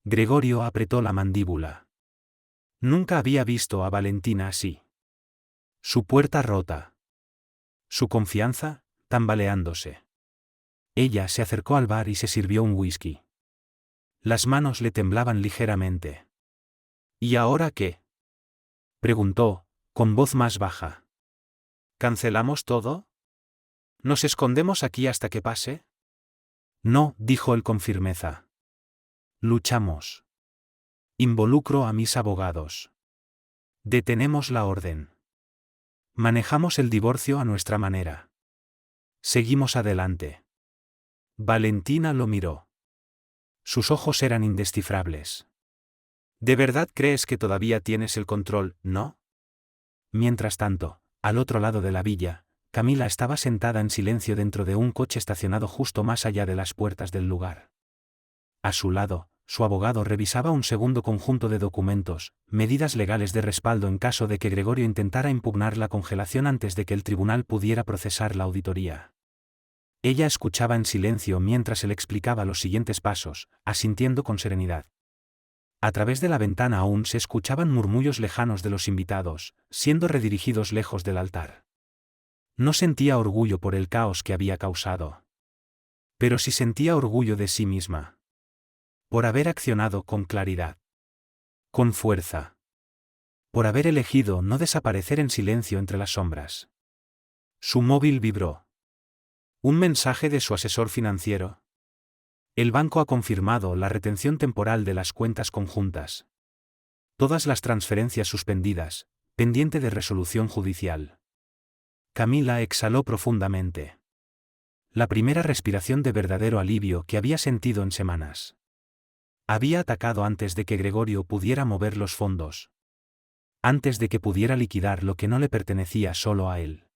Gregorio apretó la mandíbula. Nunca había visto a Valentina así. Su puerta rota. Su confianza, tambaleándose. Ella se acercó al bar y se sirvió un whisky. Las manos le temblaban ligeramente. ¿Y ahora qué?, preguntó, con voz más baja. ¿Cancelamos todo? ¿Nos escondemos aquí hasta que pase? No, dijo él con firmeza. Luchamos. Involucro a mis abogados. Detenemos la orden. Manejamos el divorcio a nuestra manera. Seguimos adelante. Valentina lo miró. Sus ojos eran indescifrables. ¿De verdad crees que todavía tienes el control, no? Mientras tanto, al otro lado de la villa, Camila estaba sentada en silencio dentro de un coche estacionado justo más allá de las puertas del lugar. A su lado, su abogado revisaba un segundo conjunto de documentos, medidas legales de respaldo en caso de que Gregorio intentara impugnar la congelación antes de que el tribunal pudiera procesar la auditoría. Ella escuchaba en silencio mientras él explicaba los siguientes pasos, asintiendo con serenidad. A través de la ventana aún se escuchaban murmullos lejanos de los invitados, siendo redirigidos lejos del altar. No sentía orgullo por el caos que había causado. Pero sí sentía orgullo de sí misma. Por haber accionado con claridad. Con fuerza. Por haber elegido no desaparecer en silencio entre las sombras. Su móvil vibró. ¿Un mensaje de su asesor financiero? El banco ha confirmado la retención temporal de las cuentas conjuntas. Todas las transferencias suspendidas, pendiente de resolución judicial. Camila exhaló profundamente. La primera respiración de verdadero alivio que había sentido en semanas. Había atacado antes de que Gregorio pudiera mover los fondos. Antes de que pudiera liquidar lo que no le pertenecía solo a él.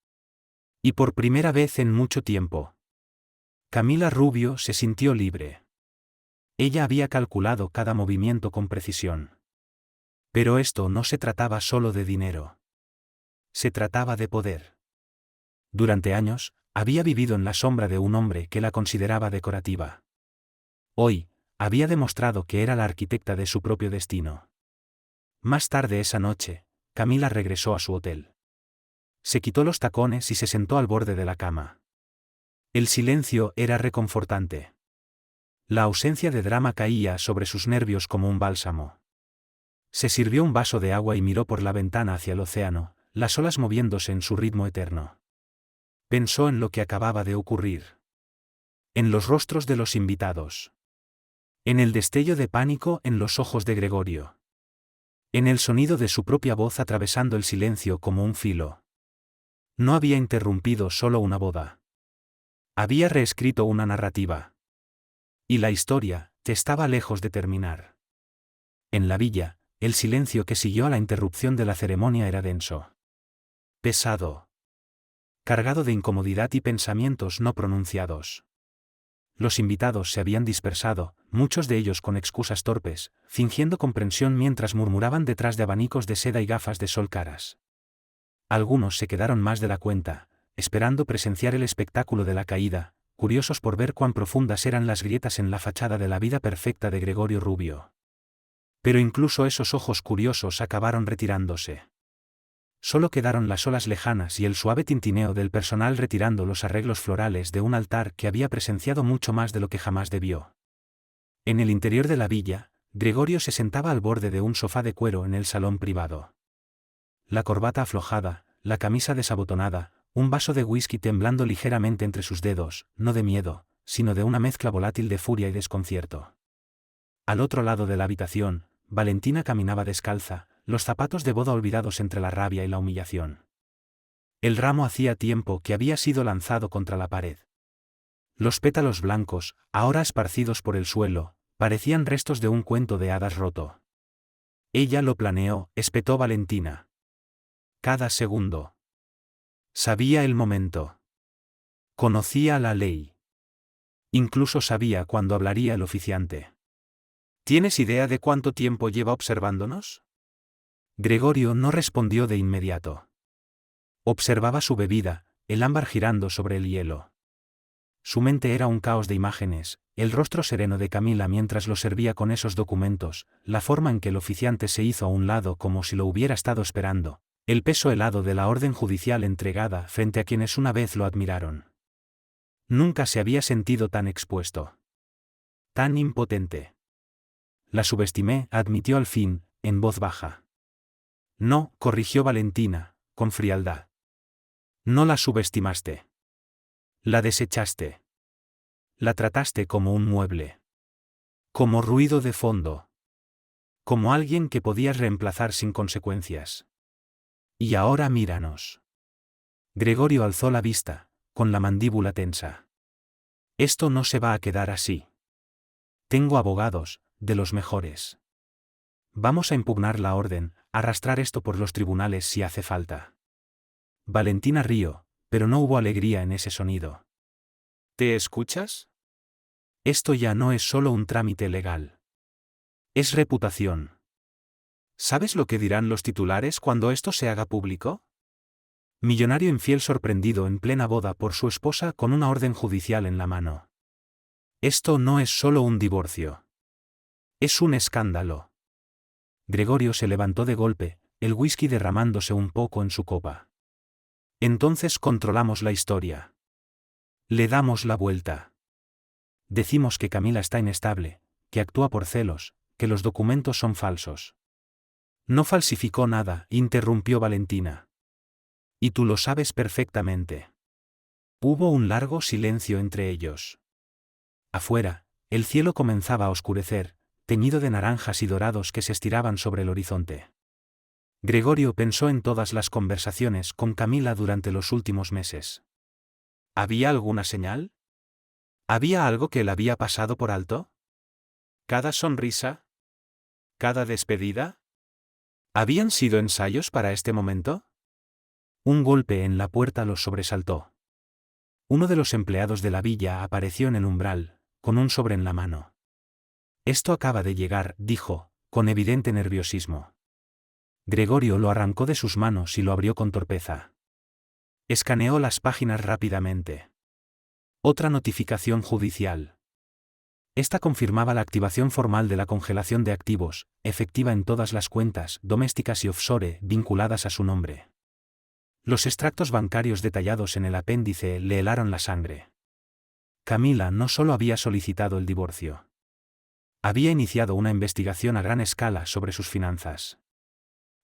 Y por primera vez en mucho tiempo. Camila Rubio se sintió libre. Ella había calculado cada movimiento con precisión. Pero esto no se trataba solo de dinero. Se trataba de poder. Durante años, había vivido en la sombra de un hombre que la consideraba decorativa. Hoy, había demostrado que era la arquitecta de su propio destino. Más tarde esa noche, Camila regresó a su hotel. Se quitó los tacones y se sentó al borde de la cama. El silencio era reconfortante. La ausencia de drama caía sobre sus nervios como un bálsamo. Se sirvió un vaso de agua y miró por la ventana hacia el océano, las olas moviéndose en su ritmo eterno. Pensó en lo que acababa de ocurrir. En los rostros de los invitados. En el destello de pánico en los ojos de Gregorio. En el sonido de su propia voz atravesando el silencio como un filo. No había interrumpido solo una boda. Había reescrito una narrativa. Y la historia estaba lejos de terminar. En la villa, el silencio que siguió a la interrupción de la ceremonia era denso. Pesado. Cargado de incomodidad y pensamientos no pronunciados. Los invitados se habían dispersado, muchos de ellos con excusas torpes, fingiendo comprensión mientras murmuraban detrás de abanicos de seda y gafas de sol caras. Algunos se quedaron más de la cuenta, esperando presenciar el espectáculo de la caída, curiosos por ver cuán profundas eran las grietas en la fachada de la vida perfecta de Gregorio Rubio. Pero incluso esos ojos curiosos acabaron retirándose. Solo quedaron las olas lejanas y el suave tintineo del personal retirando los arreglos florales de un altar que había presenciado mucho más de lo que jamás debió. En el interior de la villa, Gregorio se sentaba al borde de un sofá de cuero en el salón privado. La corbata aflojada, la camisa desabotonada, un vaso de whisky temblando ligeramente entre sus dedos, no de miedo, sino de una mezcla volátil de furia y desconcierto. Al otro lado de la habitación, Valentina caminaba descalza, los zapatos de boda olvidados entre la rabia y la humillación. El ramo hacía tiempo que había sido lanzado contra la pared. Los pétalos blancos, ahora esparcidos por el suelo, parecían restos de un cuento de hadas roto. Ella lo planeó, espetó Valentina. Cada segundo. Sabía el momento. Conocía la ley. Incluso sabía cuándo hablaría el oficiante. ¿Tienes idea de cuánto tiempo lleva observándonos? Gregorio no respondió de inmediato. Observaba su bebida, el ámbar girando sobre el hielo. Su mente era un caos de imágenes, el rostro sereno de Camila mientras lo servía con esos documentos, la forma en que el oficiante se hizo a un lado como si lo hubiera estado esperando, El peso helado de la orden judicial entregada frente a quienes una vez lo admiraron. Nunca se había sentido tan expuesto. Tan impotente. La subestimé, admitió al fin, en voz baja. No, corrigió Valentina, con frialdad. No la subestimaste. La desechaste. La trataste como un mueble. Como ruido de fondo. Como alguien que podías reemplazar sin consecuencias. Y ahora míranos. Gregorio alzó la vista, con la mandíbula tensa. Esto no se va a quedar así. Tengo abogados, de los mejores. Vamos a impugnar la orden, arrastrar esto por los tribunales si hace falta. Valentina rió, pero no hubo alegría en ese sonido. ¿Te escuchas? Esto ya no es solo un trámite legal. Es reputación. ¿Sabes lo que dirán los titulares cuando esto se haga público? Millonario infiel sorprendido en plena boda por su esposa con una orden judicial en la mano. Esto no es solo un divorcio. Es un escándalo. Gregorio se levantó de golpe, el whisky derramándose un poco en su copa. Entonces controlamos la historia. Le damos la vuelta. Decimos que Camila está inestable, que actúa por celos, que los documentos son falsos. No falsificó nada, interrumpió Valentina. Y tú lo sabes perfectamente. Hubo un largo silencio entre ellos. Afuera, el cielo comenzaba a oscurecer, teñido de naranjas y dorados que se estiraban sobre el horizonte. Gregorio pensó en todas las conversaciones con Camila durante los últimos meses. ¿Había alguna señal? ¿Había algo que él había pasado por alto? ¿Cada sonrisa? ¿Cada despedida? ¿Habían sido ensayos para este momento? Un golpe en la puerta los sobresaltó. Uno de los empleados de la villa apareció en el umbral, con un sobre en la mano. Esto acaba de llegar, dijo, con evidente nerviosismo. Gregorio lo arrancó de sus manos y lo abrió con torpeza. Escaneó las páginas rápidamente. Otra notificación judicial. Esta confirmaba la activación formal de la congelación de activos, efectiva en todas las cuentas, domésticas y offshore, vinculadas a su nombre. Los extractos bancarios detallados en el apéndice le helaron la sangre. Camila no solo había solicitado el divorcio. Había iniciado una investigación a gran escala sobre sus finanzas.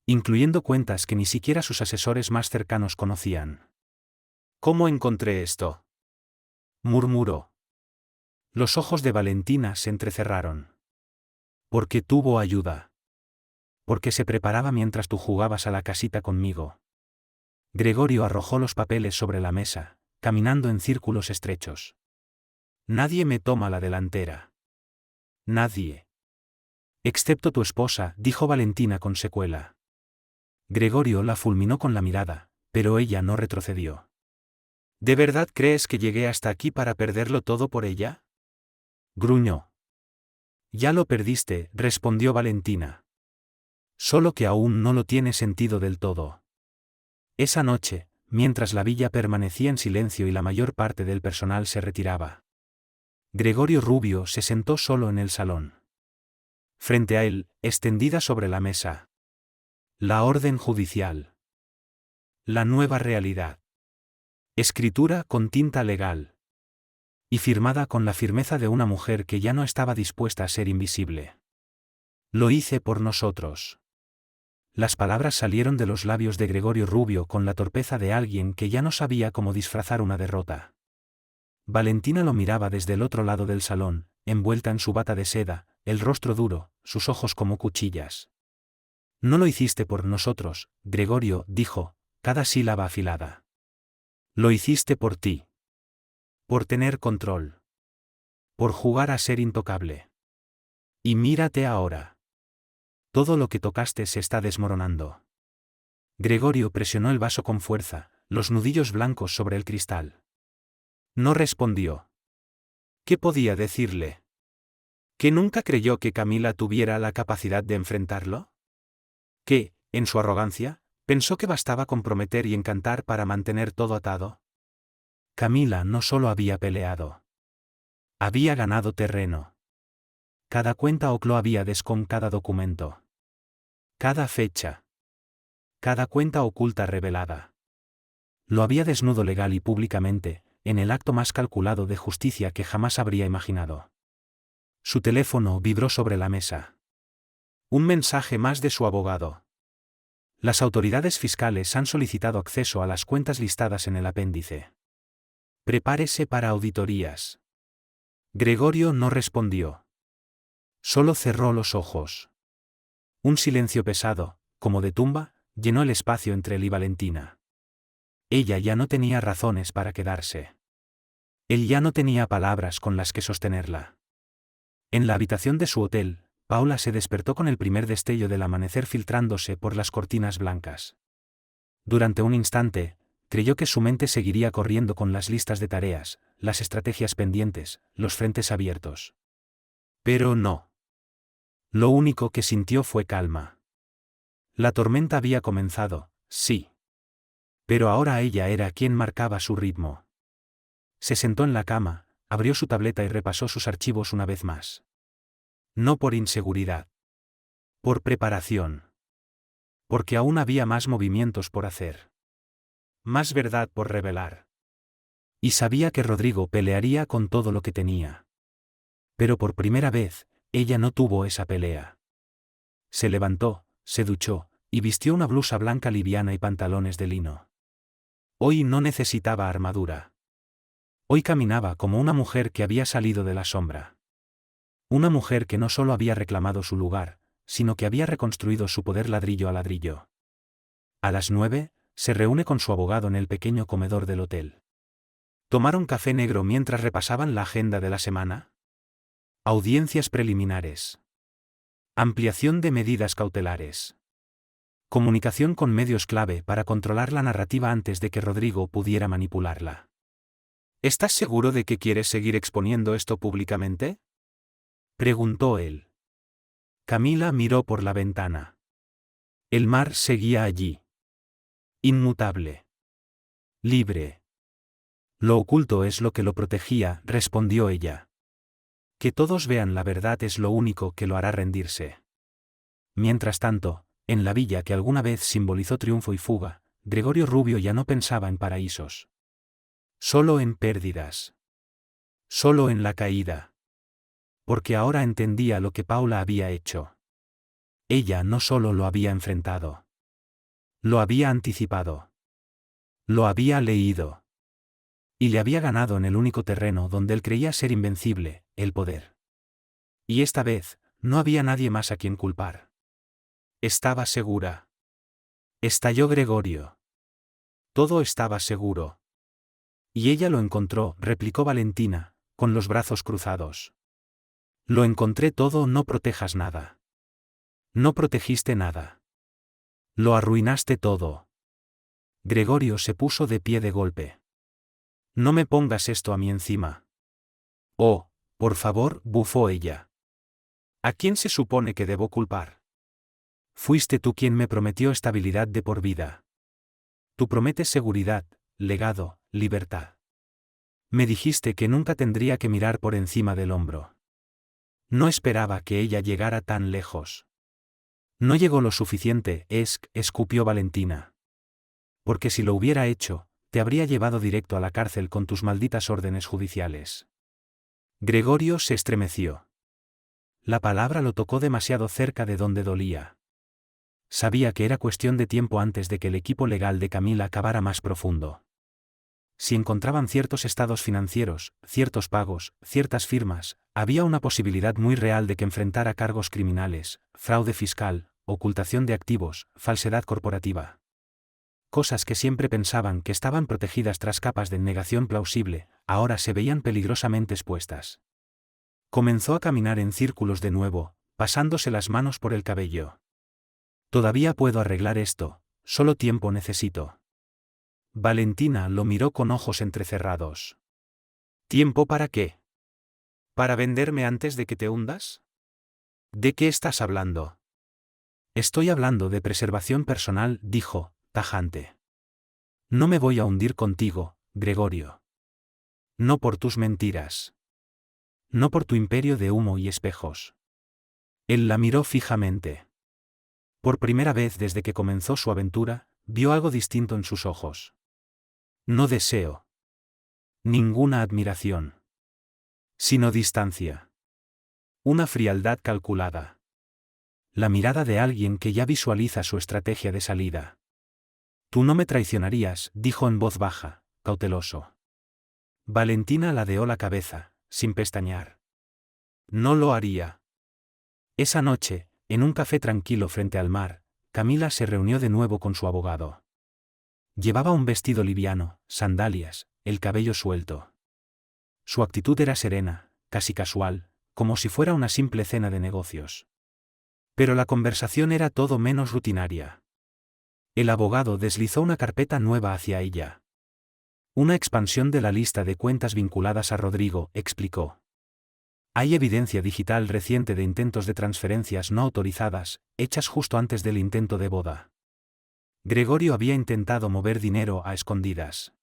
Incluyendo cuentas que ni siquiera sus asesores más cercanos conocían. ¿Cómo encontré esto?, murmuró. Los ojos de Valentina se entrecerraron. Porque tuvo ayuda. Porque se preparaba mientras tú jugabas a la casita conmigo. Gregorio arrojó los papeles sobre la mesa, caminando en círculos estrechos. Nadie me toma la delantera. Nadie. Excepto tu esposa, dijo Valentina con secuela. Gregorio la fulminó con la mirada, pero ella no retrocedió. ¿De verdad crees que llegué hasta aquí para perderlo todo por ella?, gruñó. Ya lo perdiste, respondió Valentina. Solo que aún no lo tiene sentido del todo. Esa noche, mientras la villa permanecía en silencio y la mayor parte del personal se retiraba, Gregorio Rubio se sentó solo en el salón. Frente a él, extendida sobre la mesa. La orden judicial. La nueva realidad. Escritura con tinta legal. Y firmada con la firmeza de una mujer que ya no estaba dispuesta a ser invisible. Lo hice por nosotros. Las palabras salieron de los labios de Gregorio Rubio con la torpeza de alguien que ya no sabía cómo disfrazar una derrota. Valentina lo miraba desde el otro lado del salón, envuelta en su bata de seda, el rostro duro, sus ojos como cuchillas. No lo hiciste por nosotros, Gregorio, dijo, cada sílaba afilada. Lo hiciste por ti. Por tener control. Por jugar a ser intocable. Y mírate ahora. Todo lo que tocaste se está desmoronando. Gregorio presionó el vaso con fuerza, los nudillos blancos sobre el cristal. No respondió. ¿Qué podía decirle? ¿Que nunca creyó que Camila tuviera la capacidad de enfrentarlo? ¿Que, en su arrogancia, pensó que bastaba con prometer y encantar para mantener todo atado? Camila no solo había peleado. Había ganado terreno. Cada cuenta oclo había con cada documento. Cada fecha. cada cuenta oculta revelada. Lo había desnudo legal y públicamente, en el acto más calculado de justicia que jamás habría imaginado. Su teléfono vibró sobre la mesa. Un mensaje más de su abogado. Las autoridades fiscales han solicitado acceso a las cuentas listadas en el apéndice. Prepárese para auditorías. Gregorio no respondió. Solo cerró los ojos. Un silencio pesado, como de tumba, llenó el espacio entre él y Valentina. Ella ya no tenía razones para quedarse. Él ya no tenía palabras con las que sostenerla. En la habitación de su hotel, Paula se despertó con el primer destello del amanecer filtrándose por las cortinas blancas. Durante un instante, creyó que su mente seguiría corriendo con las listas de tareas, las estrategias pendientes, los frentes abiertos. Pero no. Lo único que sintió fue calma. La tormenta había comenzado, sí. Pero ahora ella era quien marcaba su ritmo. Se sentó en la cama, abrió su tableta y repasó sus archivos una vez más. No por inseguridad. Por preparación. Porque aún había más movimientos por hacer. Más verdad por revelar. Y sabía que Rodrigo pelearía con todo lo que tenía. Pero por primera vez, ella no tuvo esa pelea. Se levantó, se duchó, y vistió una blusa blanca liviana y pantalones de lino. Hoy no necesitaba armadura. Hoy caminaba como una mujer que había salido de la sombra. Una mujer que no solo había reclamado su lugar, sino que había reconstruido su poder ladrillo a ladrillo. A las 9, se reúne con su abogado en el pequeño comedor del hotel. Tomaron café negro mientras repasaban la agenda de la semana. Audiencias preliminares. Ampliación de medidas cautelares. Comunicación con medios clave para controlar la narrativa antes de que Rodrigo pudiera manipularla. ¿Estás seguro de que quieres seguir exponiendo esto públicamente?, preguntó él. Camila miró por la ventana. El mar seguía allí. Inmutable. Libre. Lo oculto es lo que lo protegía, respondió ella. Que todos vean la verdad es lo único que lo hará rendirse. Mientras tanto, en la villa que alguna vez simbolizó triunfo y fuga, Gregorio Rubio ya no pensaba en paraísos. Solo en pérdidas. Solo en la caída. Porque ahora entendía lo que Paula había hecho. Ella no solo lo había enfrentado. Lo había anticipado. Lo había leído. Y le había ganado en el único terreno donde él creía ser invencible, el poder. Y esta vez, no había nadie más a quien culpar. Estaba segura. Estalló Gregorio. Todo estaba seguro. Y ella lo encontró, replicó Valentina, con los brazos cruzados. Lo encontré todo, no protejas nada. No protegiste nada. Lo arruinaste todo. Gregorio se puso de pie de golpe. No me pongas esto a mí encima. Oh, por favor, bufó ella. ¿A quién se supone que debo culpar? Fuiste tú quien me prometió estabilidad de por vida. Tú prometes seguridad, legado, libertad. Me dijiste que nunca tendría que mirar por encima del hombro. No esperaba que ella llegara tan lejos. No llegó lo suficiente, escupió Valentina. Porque si lo hubiera hecho, te habría llevado directo a la cárcel con tus malditas órdenes judiciales. Gregorio se estremeció. La palabra lo tocó demasiado cerca de donde dolía. Sabía que era cuestión de tiempo antes de que el equipo legal de Camila acabara más profundo. Si encontraban ciertos estados financieros, ciertos pagos, ciertas firmas, había una posibilidad muy real de que enfrentara cargos criminales, fraude fiscal, ocultación de activos, falsedad corporativa. Cosas que siempre pensaban que estaban protegidas tras capas de negación plausible, ahora se veían peligrosamente expuestas. Comenzó a caminar en círculos de nuevo, pasándose las manos por el cabello. Todavía puedo arreglar esto, solo tiempo necesito. Valentina lo miró con ojos entrecerrados. ¿Tiempo para qué? ¿Para venderme antes de que te hundas? ¿De qué estás hablando? Estoy hablando de preservación personal, dijo, tajante. No me voy a hundir contigo, Gregorio. No por tus mentiras. No por tu imperio de humo y espejos. Él la miró fijamente. Por primera vez desde que comenzó su aventura, vio algo distinto en sus ojos. No deseo. Ninguna admiración. Sino distancia. Una frialdad calculada. La mirada de alguien que ya visualiza su estrategia de salida. Tú no me traicionarías, dijo en voz baja, cauteloso. Valentina ladeó la cabeza, sin pestañear. No lo haría. Esa noche, en un café tranquilo frente al mar, Camila se reunió de nuevo con su abogado. Llevaba un vestido liviano, sandalias, el cabello suelto. Su actitud era serena, casi casual, como si fuera una simple cena de negocios. Pero la conversación era todo menos rutinaria. El abogado deslizó una carpeta nueva hacia ella. Una expansión de la lista de cuentas vinculadas a Rodrigo, explicó. Hay evidencia digital reciente de intentos de transferencias no autorizadas, hechas justo antes del intento de boda. Gregorio había intentado mover dinero a escondidas.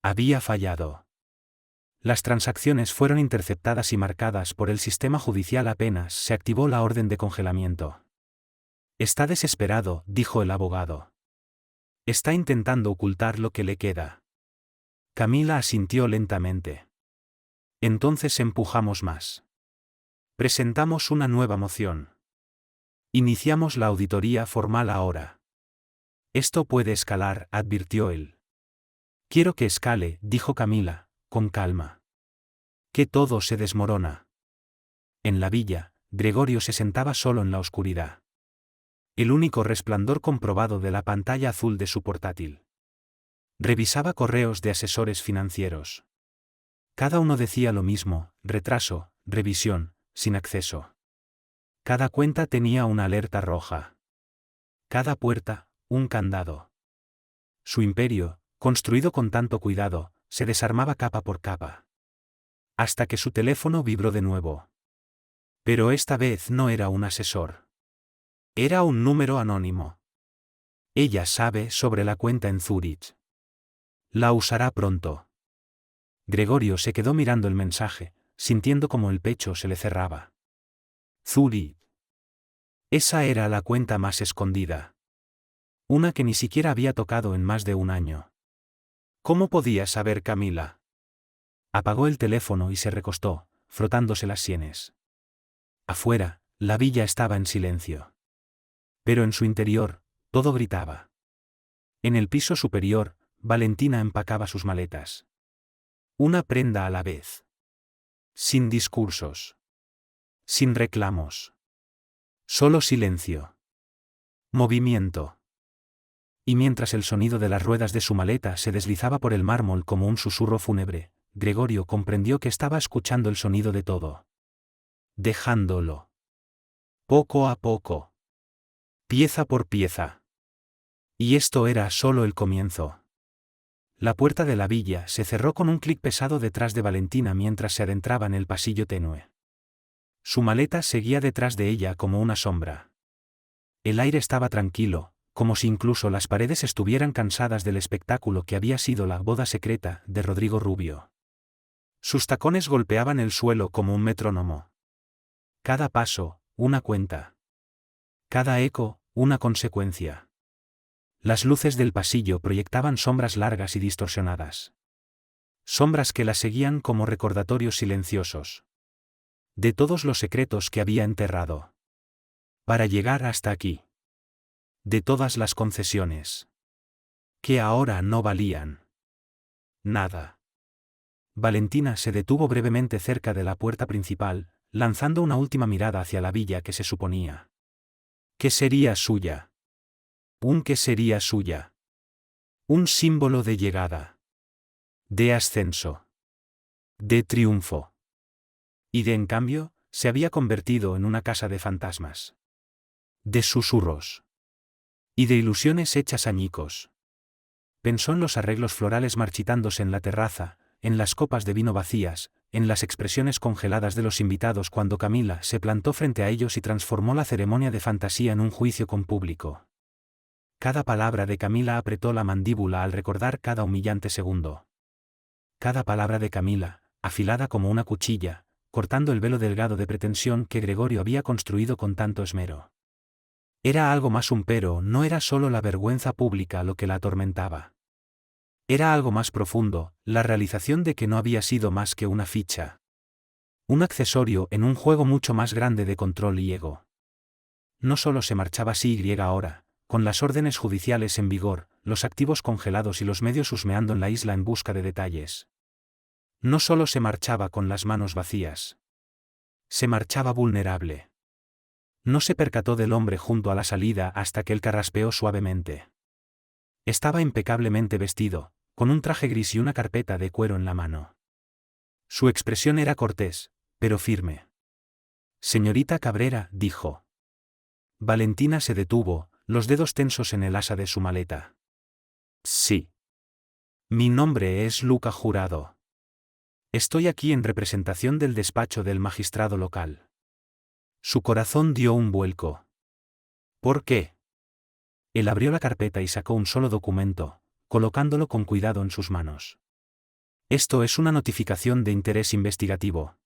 Había fallado. Las transacciones fueron interceptadas y marcadas por el sistema judicial apenas se activó la orden de congelamiento. Está desesperado, dijo el abogado. Está intentando ocultar lo que le queda. Camila asintió lentamente. Entonces empujamos más. Presentamos una nueva moción. Iniciamos la auditoría formal ahora. Esto puede escalar, advirtió él. Quiero que escale, dijo Camila, con calma. Que todo se desmorona. En la villa, Gregorio se sentaba solo en la oscuridad. El único resplandor comprobado de la pantalla azul de su portátil. Revisaba correos de asesores financieros. Cada uno decía lo mismo, retraso, revisión, sin acceso. Cada cuenta tenía una alerta roja. Cada puerta, un candado. Su imperio, construido con tanto cuidado, se desarmaba capa por capa. Hasta que su teléfono vibró de nuevo. Pero esta vez no era un asesor. Era un número anónimo. Ella sabe sobre la cuenta en Zúrich. La usará pronto. Gregorio se quedó mirando el mensaje, sintiendo como el pecho se le cerraba. Zúrich. Esa era la cuenta más escondida. Una que ni siquiera había tocado en más de un año. ¿Cómo podía saber Camila? Apagó el teléfono y se recostó, frotándose las sienes. Afuera, la villa estaba en silencio. Pero en su interior, todo gritaba. En el piso superior, Valentina empacaba sus maletas. Una prenda a la vez. Sin discursos. Sin reclamos. Solo silencio. Movimiento. Y mientras el sonido de las ruedas de su maleta se deslizaba por el mármol como un susurro fúnebre, Gregorio comprendió que estaba escuchando el sonido de todo. Dejándolo. Poco a poco. Pieza por pieza. Y esto era solo el comienzo. La puerta de la villa se cerró con un clic pesado detrás de Valentina mientras se adentraba en el pasillo tenue. Su maleta seguía detrás de ella como una sombra. El aire estaba tranquilo, como si incluso las paredes estuvieran cansadas del espectáculo que había sido la boda secreta de Rodrigo Rubio. Sus tacones golpeaban el suelo como un metrónomo. Cada paso, una cuenta. Cada eco, una consecuencia. Las luces del pasillo proyectaban sombras largas y distorsionadas. Sombras que la seguían como recordatorios silenciosos. De todos los secretos que había enterrado. Para llegar hasta aquí. De todas las concesiones. Que ahora no valían. Nada. Valentina se detuvo brevemente cerca de la puerta principal, lanzando una última mirada hacia la villa que se suponía. Que sería suya. Que sería suya. Un símbolo de llegada. De ascenso. De triunfo. Y de en cambio, se había convertido en una casa de fantasmas. De susurros. Y de ilusiones hechas añicos. Pensó en los arreglos florales marchitándose en la terraza, en las copas de vino vacías, en las expresiones congeladas de los invitados cuando Camila se plantó frente a ellos y transformó la ceremonia de fantasía en un juicio con público. Cada palabra de Camila apretó la mandíbula al recordar cada humillante segundo. Cada palabra de Camila, afilada como una cuchilla, cortando el velo delgado de pretensión que Gregorio había construido con tanto esmero. Era algo más pero no era solo la vergüenza pública lo que la atormentaba. Era algo más profundo, la realización de que no había sido más que una ficha. Un accesorio en un juego mucho más grande de control y ego. No solo se marchaba así ahora, con las órdenes judiciales en vigor, los activos congelados y los medios husmeando en la isla en busca de detalles. No solo se marchaba con las manos vacías. Se marchaba vulnerable. No se percató del hombre junto a la salida hasta que él carraspeó suavemente. Estaba impecablemente vestido, con un traje gris y una carpeta de cuero en la mano. Su expresión era cortés, pero firme. Señorita Cabrera, dijo. Valentina se detuvo, los dedos tensos en el asa de su maleta. Sí. Mi nombre es Luca Jurado. Estoy aquí en representación del despacho del magistrado local. Su corazón dio un vuelco. ¿Por qué? Él abrió la carpeta y sacó un solo documento, colocándolo con cuidado en sus manos. Esto es una notificación de interés investigativo.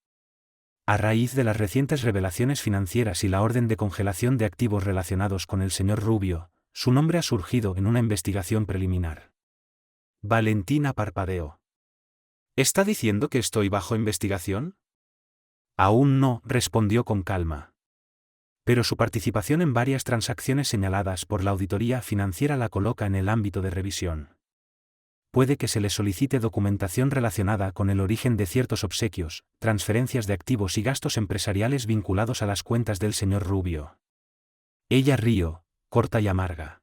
A raíz de las recientes revelaciones financieras y la orden de congelación de activos relacionados con el señor Rubio, su nombre ha surgido en una investigación preliminar. Valentina parpadeó. ¿Está diciendo que estoy bajo investigación? Aún no, respondió con calma. Pero su participación en varias transacciones señaladas por la auditoría financiera la coloca en el ámbito de revisión. Puede que se le solicite documentación relacionada con el origen de ciertos obsequios, transferencias de activos y gastos empresariales vinculados a las cuentas del señor Rubio. Ella rió, corta y amarga.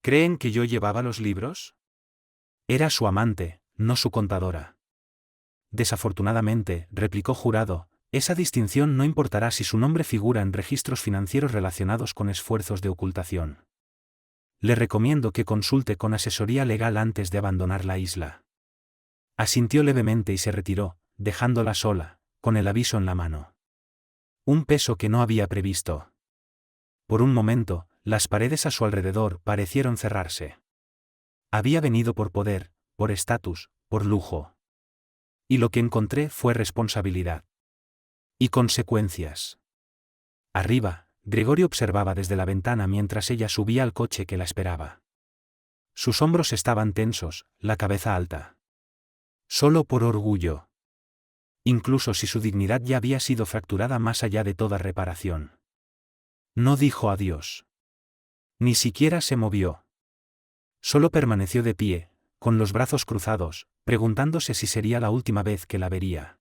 ¿Creen que yo llevaba los libros? Era su amante, no su contadora. Desafortunadamente, replicó Jurado, esa distinción no importará si su nombre figura en registros financieros relacionados con esfuerzos de ocultación. Le recomiendo que consulte con asesoría legal antes de abandonar la isla. Asintió levemente y se retiró, dejándola sola, con el aviso en la mano. Un peso que no había previsto. Por un momento, las paredes a su alrededor parecieron cerrarse. Había venido por poder, por estatus, por lujo. Y lo que encontré fue responsabilidad. Y consecuencias. Arriba, Gregorio observaba desde la ventana mientras ella subía al coche que la esperaba. Sus hombros estaban tensos, la cabeza alta. Solo por orgullo. Incluso si su dignidad ya había sido fracturada más allá de toda reparación. No dijo adiós. Ni siquiera se movió. Solo permaneció de pie, con los brazos cruzados, preguntándose si sería la última vez que la vería.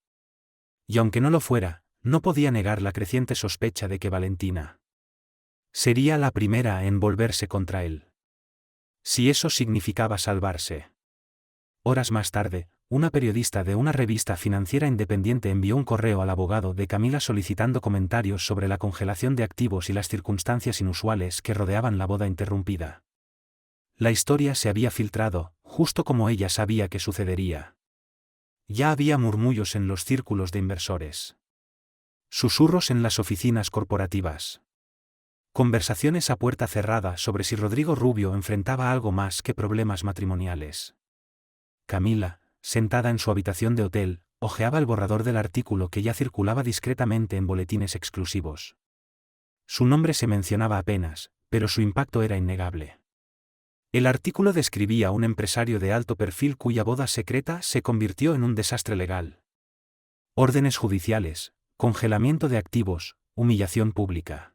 Y aunque no lo fuera, no podía negar la creciente sospecha de que Valentina sería la primera en volverse contra él. Si eso significaba salvarse. Horas más tarde, una periodista de una revista financiera independiente envió un correo al abogado de Camila solicitando comentarios sobre la congelación de activos y las circunstancias inusuales que rodeaban la boda interrumpida. La historia se había filtrado, justo como ella sabía que sucedería. Ya había murmullos en los círculos de inversores. Susurros en las oficinas corporativas. Conversaciones a puerta cerrada sobre si Rodrigo Rubio enfrentaba algo más que problemas matrimoniales. Camila, sentada en su habitación de hotel, hojeaba el borrador del artículo que ya circulaba discretamente en boletines exclusivos. Su nombre se mencionaba apenas, pero su impacto era innegable. El artículo describía a un empresario de alto perfil cuya boda secreta se convirtió en un desastre legal. Órdenes judiciales, congelamiento de activos, humillación pública.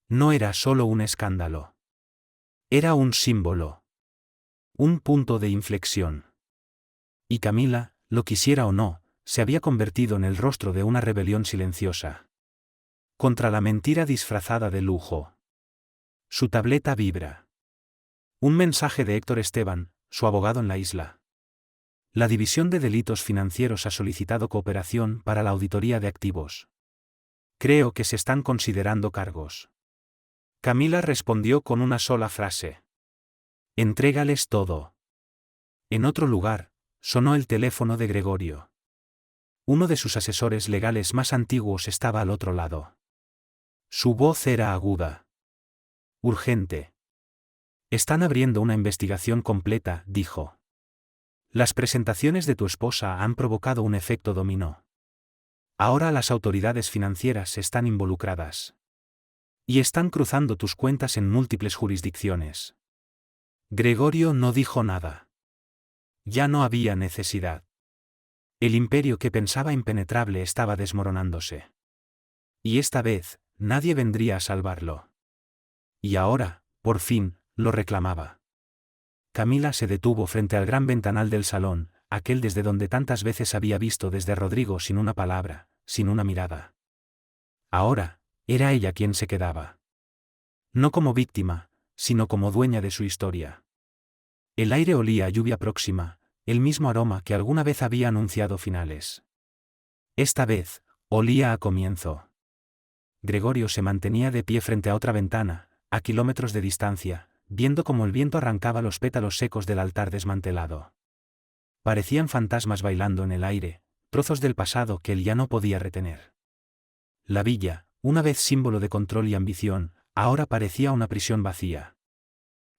No era solo un escándalo. Era un símbolo. Un punto de inflexión. Y Camila, lo quisiera o no, se había convertido en el rostro de una rebelión silenciosa. Contra la mentira disfrazada de lujo. Su tableta vibra. Un mensaje de Héctor Esteban, su abogado en la isla. La División de Delitos Financieros ha solicitado cooperación para la auditoría de activos. Creo que se están considerando cargos. Camila respondió con una sola frase. Entrégales todo. En otro lugar, sonó el teléfono de Gregorio. Uno de sus asesores legales más antiguos estaba al otro lado. Su voz era aguda. Urgente. Están abriendo una investigación completa, dijo. Las presentaciones de tu esposa han provocado un efecto dominó. Ahora las autoridades financieras están involucradas. Y están cruzando tus cuentas en múltiples jurisdicciones. Gregorio no dijo nada. Ya no había necesidad. El imperio que pensaba impenetrable estaba desmoronándose. Y esta vez, nadie vendría a salvarlo. Y ahora, por fin, lo reclamaba. Camila se detuvo frente al gran ventanal del salón, aquel desde donde tantas veces había visto desde Rodrigo sin una palabra, sin una mirada. Ahora, era ella quien se quedaba. No como víctima, sino como dueña de su historia. El aire olía a lluvia próxima, el mismo aroma que alguna vez había anunciado finales. Esta vez, olía a comienzo. Gregorio se mantenía de pie frente a otra ventana, a kilómetros de distancia, viendo cómo el viento arrancaba los pétalos secos del altar desmantelado. Parecían fantasmas bailando en el aire, trozos del pasado que él ya no podía retener. La villa, una vez símbolo de control y ambición, ahora parecía una prisión vacía.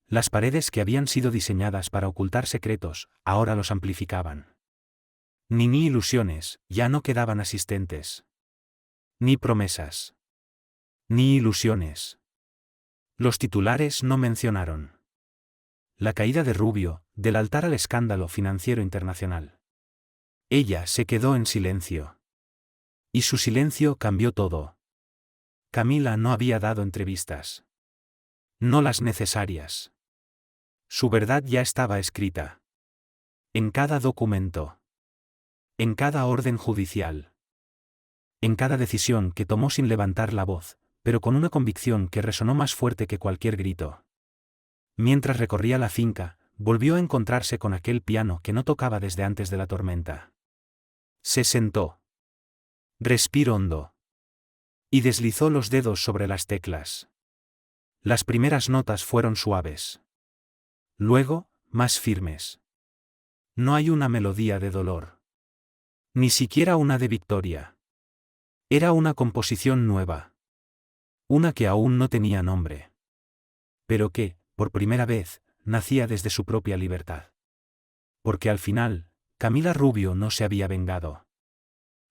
Las paredes que habían sido diseñadas para ocultar secretos, ahora los amplificaban. Ni ilusiones, ya no quedaban asistentes. Ni promesas. Ni ilusiones. Los titulares no mencionaron la caída de Rubio, del altar al escándalo financiero internacional. Ella se quedó en silencio. Y su silencio cambió todo. Camila no había dado entrevistas. No las necesarias. Su verdad ya estaba escrita. En cada documento. En cada orden judicial. En cada decisión que tomó sin levantar la voz, pero con una convicción que resonó más fuerte que cualquier grito. Mientras recorría la finca, volvió a encontrarse con aquel piano que no tocaba desde antes de la tormenta. Se sentó. Respiró hondo. Y deslizó los dedos sobre las teclas. Las primeras notas fueron suaves. Luego, más firmes. No hay una melodía de dolor. Ni siquiera una de victoria. Era una composición nueva. Una que aún no tenía nombre. Pero que, por primera vez, nacía desde su propia libertad. Porque al final, Camila Rubio no se había vengado.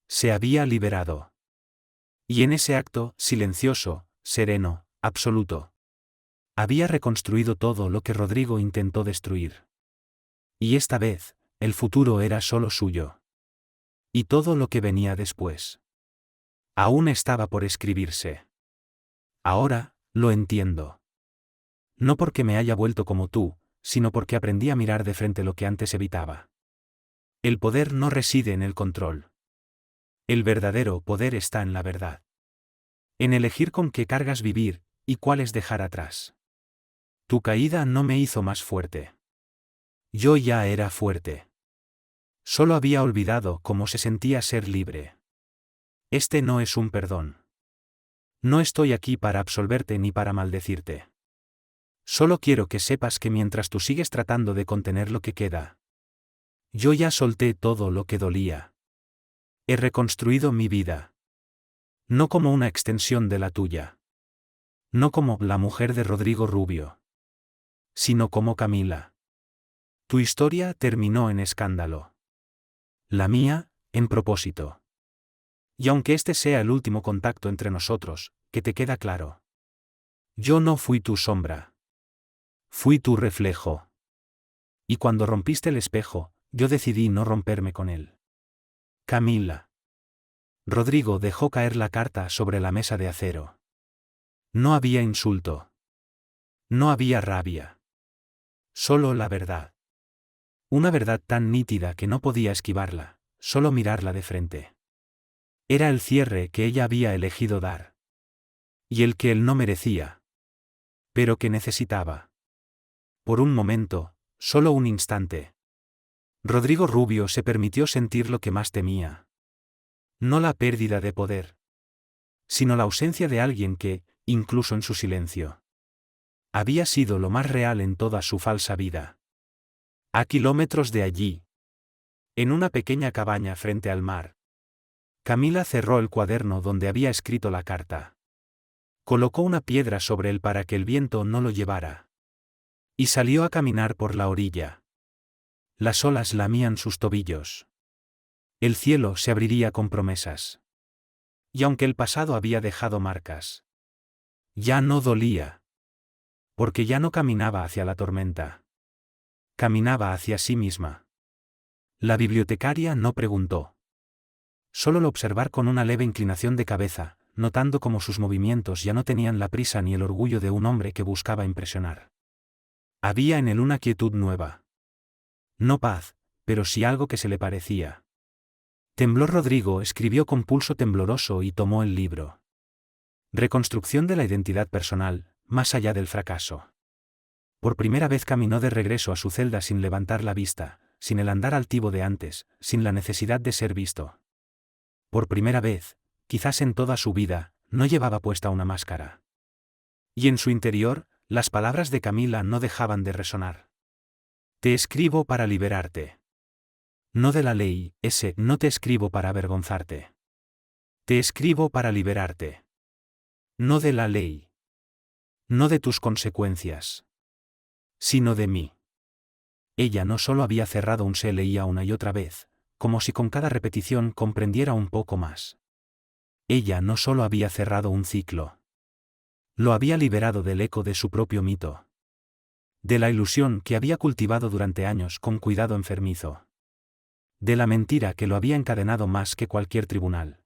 Se había liberado. Y en ese acto, silencioso, sereno, absoluto, había reconstruido todo lo que Rodrigo intentó destruir. Y esta vez, el futuro era solo suyo. Y todo lo que venía después aún estaba por escribirse. Ahora, lo entiendo. No porque me haya vuelto como tú, sino porque aprendí a mirar de frente lo que antes evitaba. El poder no reside en el control. El verdadero poder está en la verdad. En elegir con qué cargas vivir, y cuáles dejar atrás. Tu caída no me hizo más fuerte. Yo ya era fuerte. Solo había olvidado cómo se sentía ser libre. Este no es un perdón. No estoy aquí para absolverte ni para maldecirte. Solo quiero que sepas que mientras tú sigues tratando de contener lo que queda, yo ya solté todo lo que dolía. He reconstruido mi vida. No como una extensión de la tuya. No como la mujer de Rodrigo Rubio. Sino como Camila. Tu historia terminó en escándalo. La mía, en propósito. Y aunque este sea el último contacto entre nosotros, que te queda claro. Yo no fui tu sombra. Fui tu reflejo. Y cuando rompiste el espejo, yo decidí no romperme con él. Camila. Rodrigo dejó caer la carta sobre la mesa de acero. No había insulto. No había rabia. Solo la verdad. Una verdad tan nítida que no podía esquivarla, solo mirarla de frente. Era el cierre que ella había elegido dar. Y el que él no merecía. Pero que necesitaba. Por un momento, solo un instante. Rodrigo Rubio se permitió sentir lo que más temía. No la pérdida de poder. Sino la ausencia de alguien que, incluso en su silencio, había sido lo más real en toda su falsa vida. A kilómetros de allí. En una pequeña cabaña frente al mar. Camila cerró el cuaderno donde había escrito la carta. Colocó una piedra sobre él para que el viento no lo llevara. Y salió a caminar por la orilla. Las olas lamían sus tobillos. El cielo se abriría con promesas. Y aunque el pasado había dejado marcas, Ya no dolía. Porque ya no caminaba hacia la tormenta. Caminaba hacia sí misma. La bibliotecaria no preguntó. Solo lo observar con una leve inclinación de cabeza, notando cómo sus movimientos ya no tenían la prisa ni el orgullo de un hombre que buscaba impresionar. Había en él una quietud nueva. No paz, pero sí algo que se le parecía. Tembló Rodrigo, escribió con pulso tembloroso y tomó el libro. Reconstrucción de la identidad personal, más allá del fracaso. Por primera vez caminó de regreso a su celda sin levantar la vista, sin el andar altivo de antes, sin la necesidad de ser visto. Por primera vez, quizás en toda su vida, no llevaba puesta una máscara. Y en su interior, las palabras de Camila no dejaban de resonar. Te escribo para liberarte. No de la ley, no te escribo para avergonzarte. Te escribo para liberarte. No de la ley. No de tus consecuencias. Sino de mí. Ella no solo había cerrado un se leía una y otra vez, como si con cada repetición comprendiera un poco más. Ella no solo había cerrado un ciclo. Lo había liberado del eco de su propio mito. De la ilusión que había cultivado durante años con cuidado enfermizo. De la mentira que lo había encadenado más que cualquier tribunal.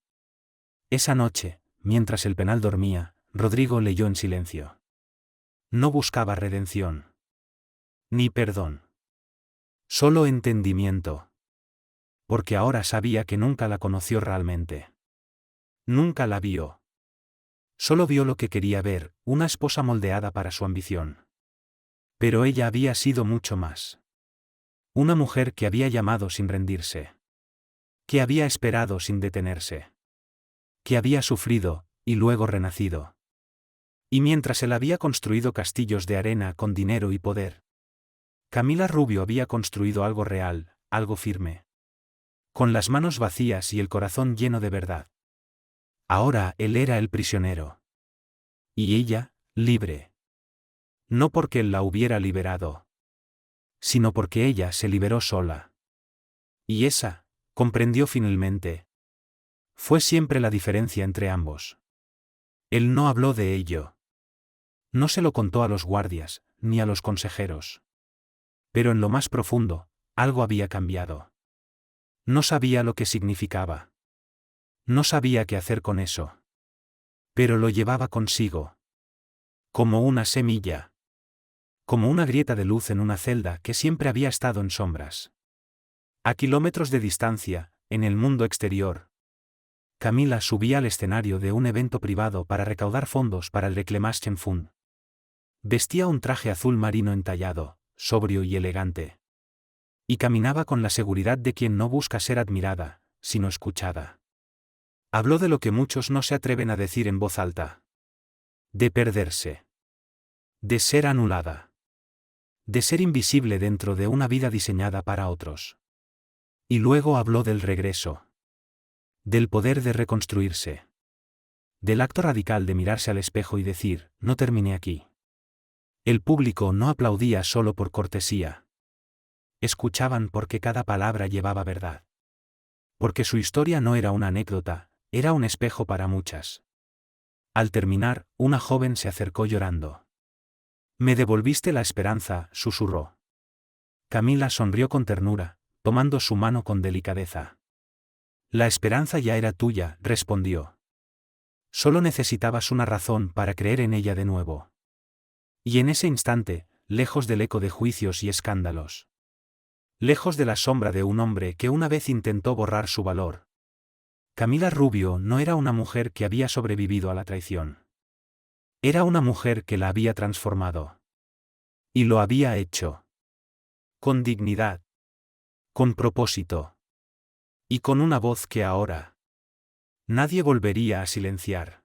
Esa noche, mientras el penal dormía, Rodrigo leyó en silencio. No buscaba redención. Ni perdón. Solo entendimiento. Porque ahora sabía que nunca la conoció realmente. Nunca la vio. Solo vio lo que quería ver, una esposa moldeada para su ambición. Pero ella había sido mucho más. Una mujer que había llamado sin rendirse. Que había esperado sin detenerse. Que había sufrido, y luego renacido. Y mientras él había construido castillos de arena con dinero y poder, Camila Rubio había construido algo real, algo firme. Con las manos vacías y el corazón lleno de verdad. Ahora él era el prisionero. Y ella, libre. No porque él la hubiera liberado, sino porque ella se liberó sola. Y esa, comprendió finalmente, fue siempre la diferencia entre ambos. Él no habló de ello. No se lo contó a los guardias, ni a los consejeros. Pero en lo más profundo, algo había cambiado. No sabía lo que significaba. No sabía qué hacer con eso. Pero lo llevaba consigo. Como una semilla. Como una grieta de luz en una celda que siempre había estado en sombras. A kilómetros de distancia, en el mundo exterior. Camila subía al escenario de un evento privado para recaudar fondos para el Reclamation Fund. Vestía un traje azul marino entallado, sobrio y elegante. Y caminaba con la seguridad de quien no busca ser admirada, sino escuchada. Habló de lo que muchos no se atreven a decir en voz alta. De perderse. De ser anulada. De ser invisible dentro de una vida diseñada para otros. Y luego habló del regreso. Del poder de reconstruirse. Del acto radical de mirarse al espejo y decir, no terminé aquí. El público no aplaudía solo por cortesía. Escuchaban porque cada palabra llevaba verdad. Porque su historia no era una anécdota, era un espejo para muchas. Al terminar, una joven se acercó llorando. Me devolviste la esperanza, susurró. Camila sonrió con ternura, tomando su mano con delicadeza. La esperanza ya era tuya, respondió. Solo necesitabas una razón para creer en ella de nuevo. Y en ese instante, lejos del eco de juicios y escándalos. Lejos de la sombra de un hombre que una vez intentó borrar su valor. Camila Rubio no era una mujer que había sobrevivido a la traición. Era una mujer que la había transformado. Y lo había hecho. Con dignidad. Con propósito. Y con una voz que ahora nadie volvería a silenciar.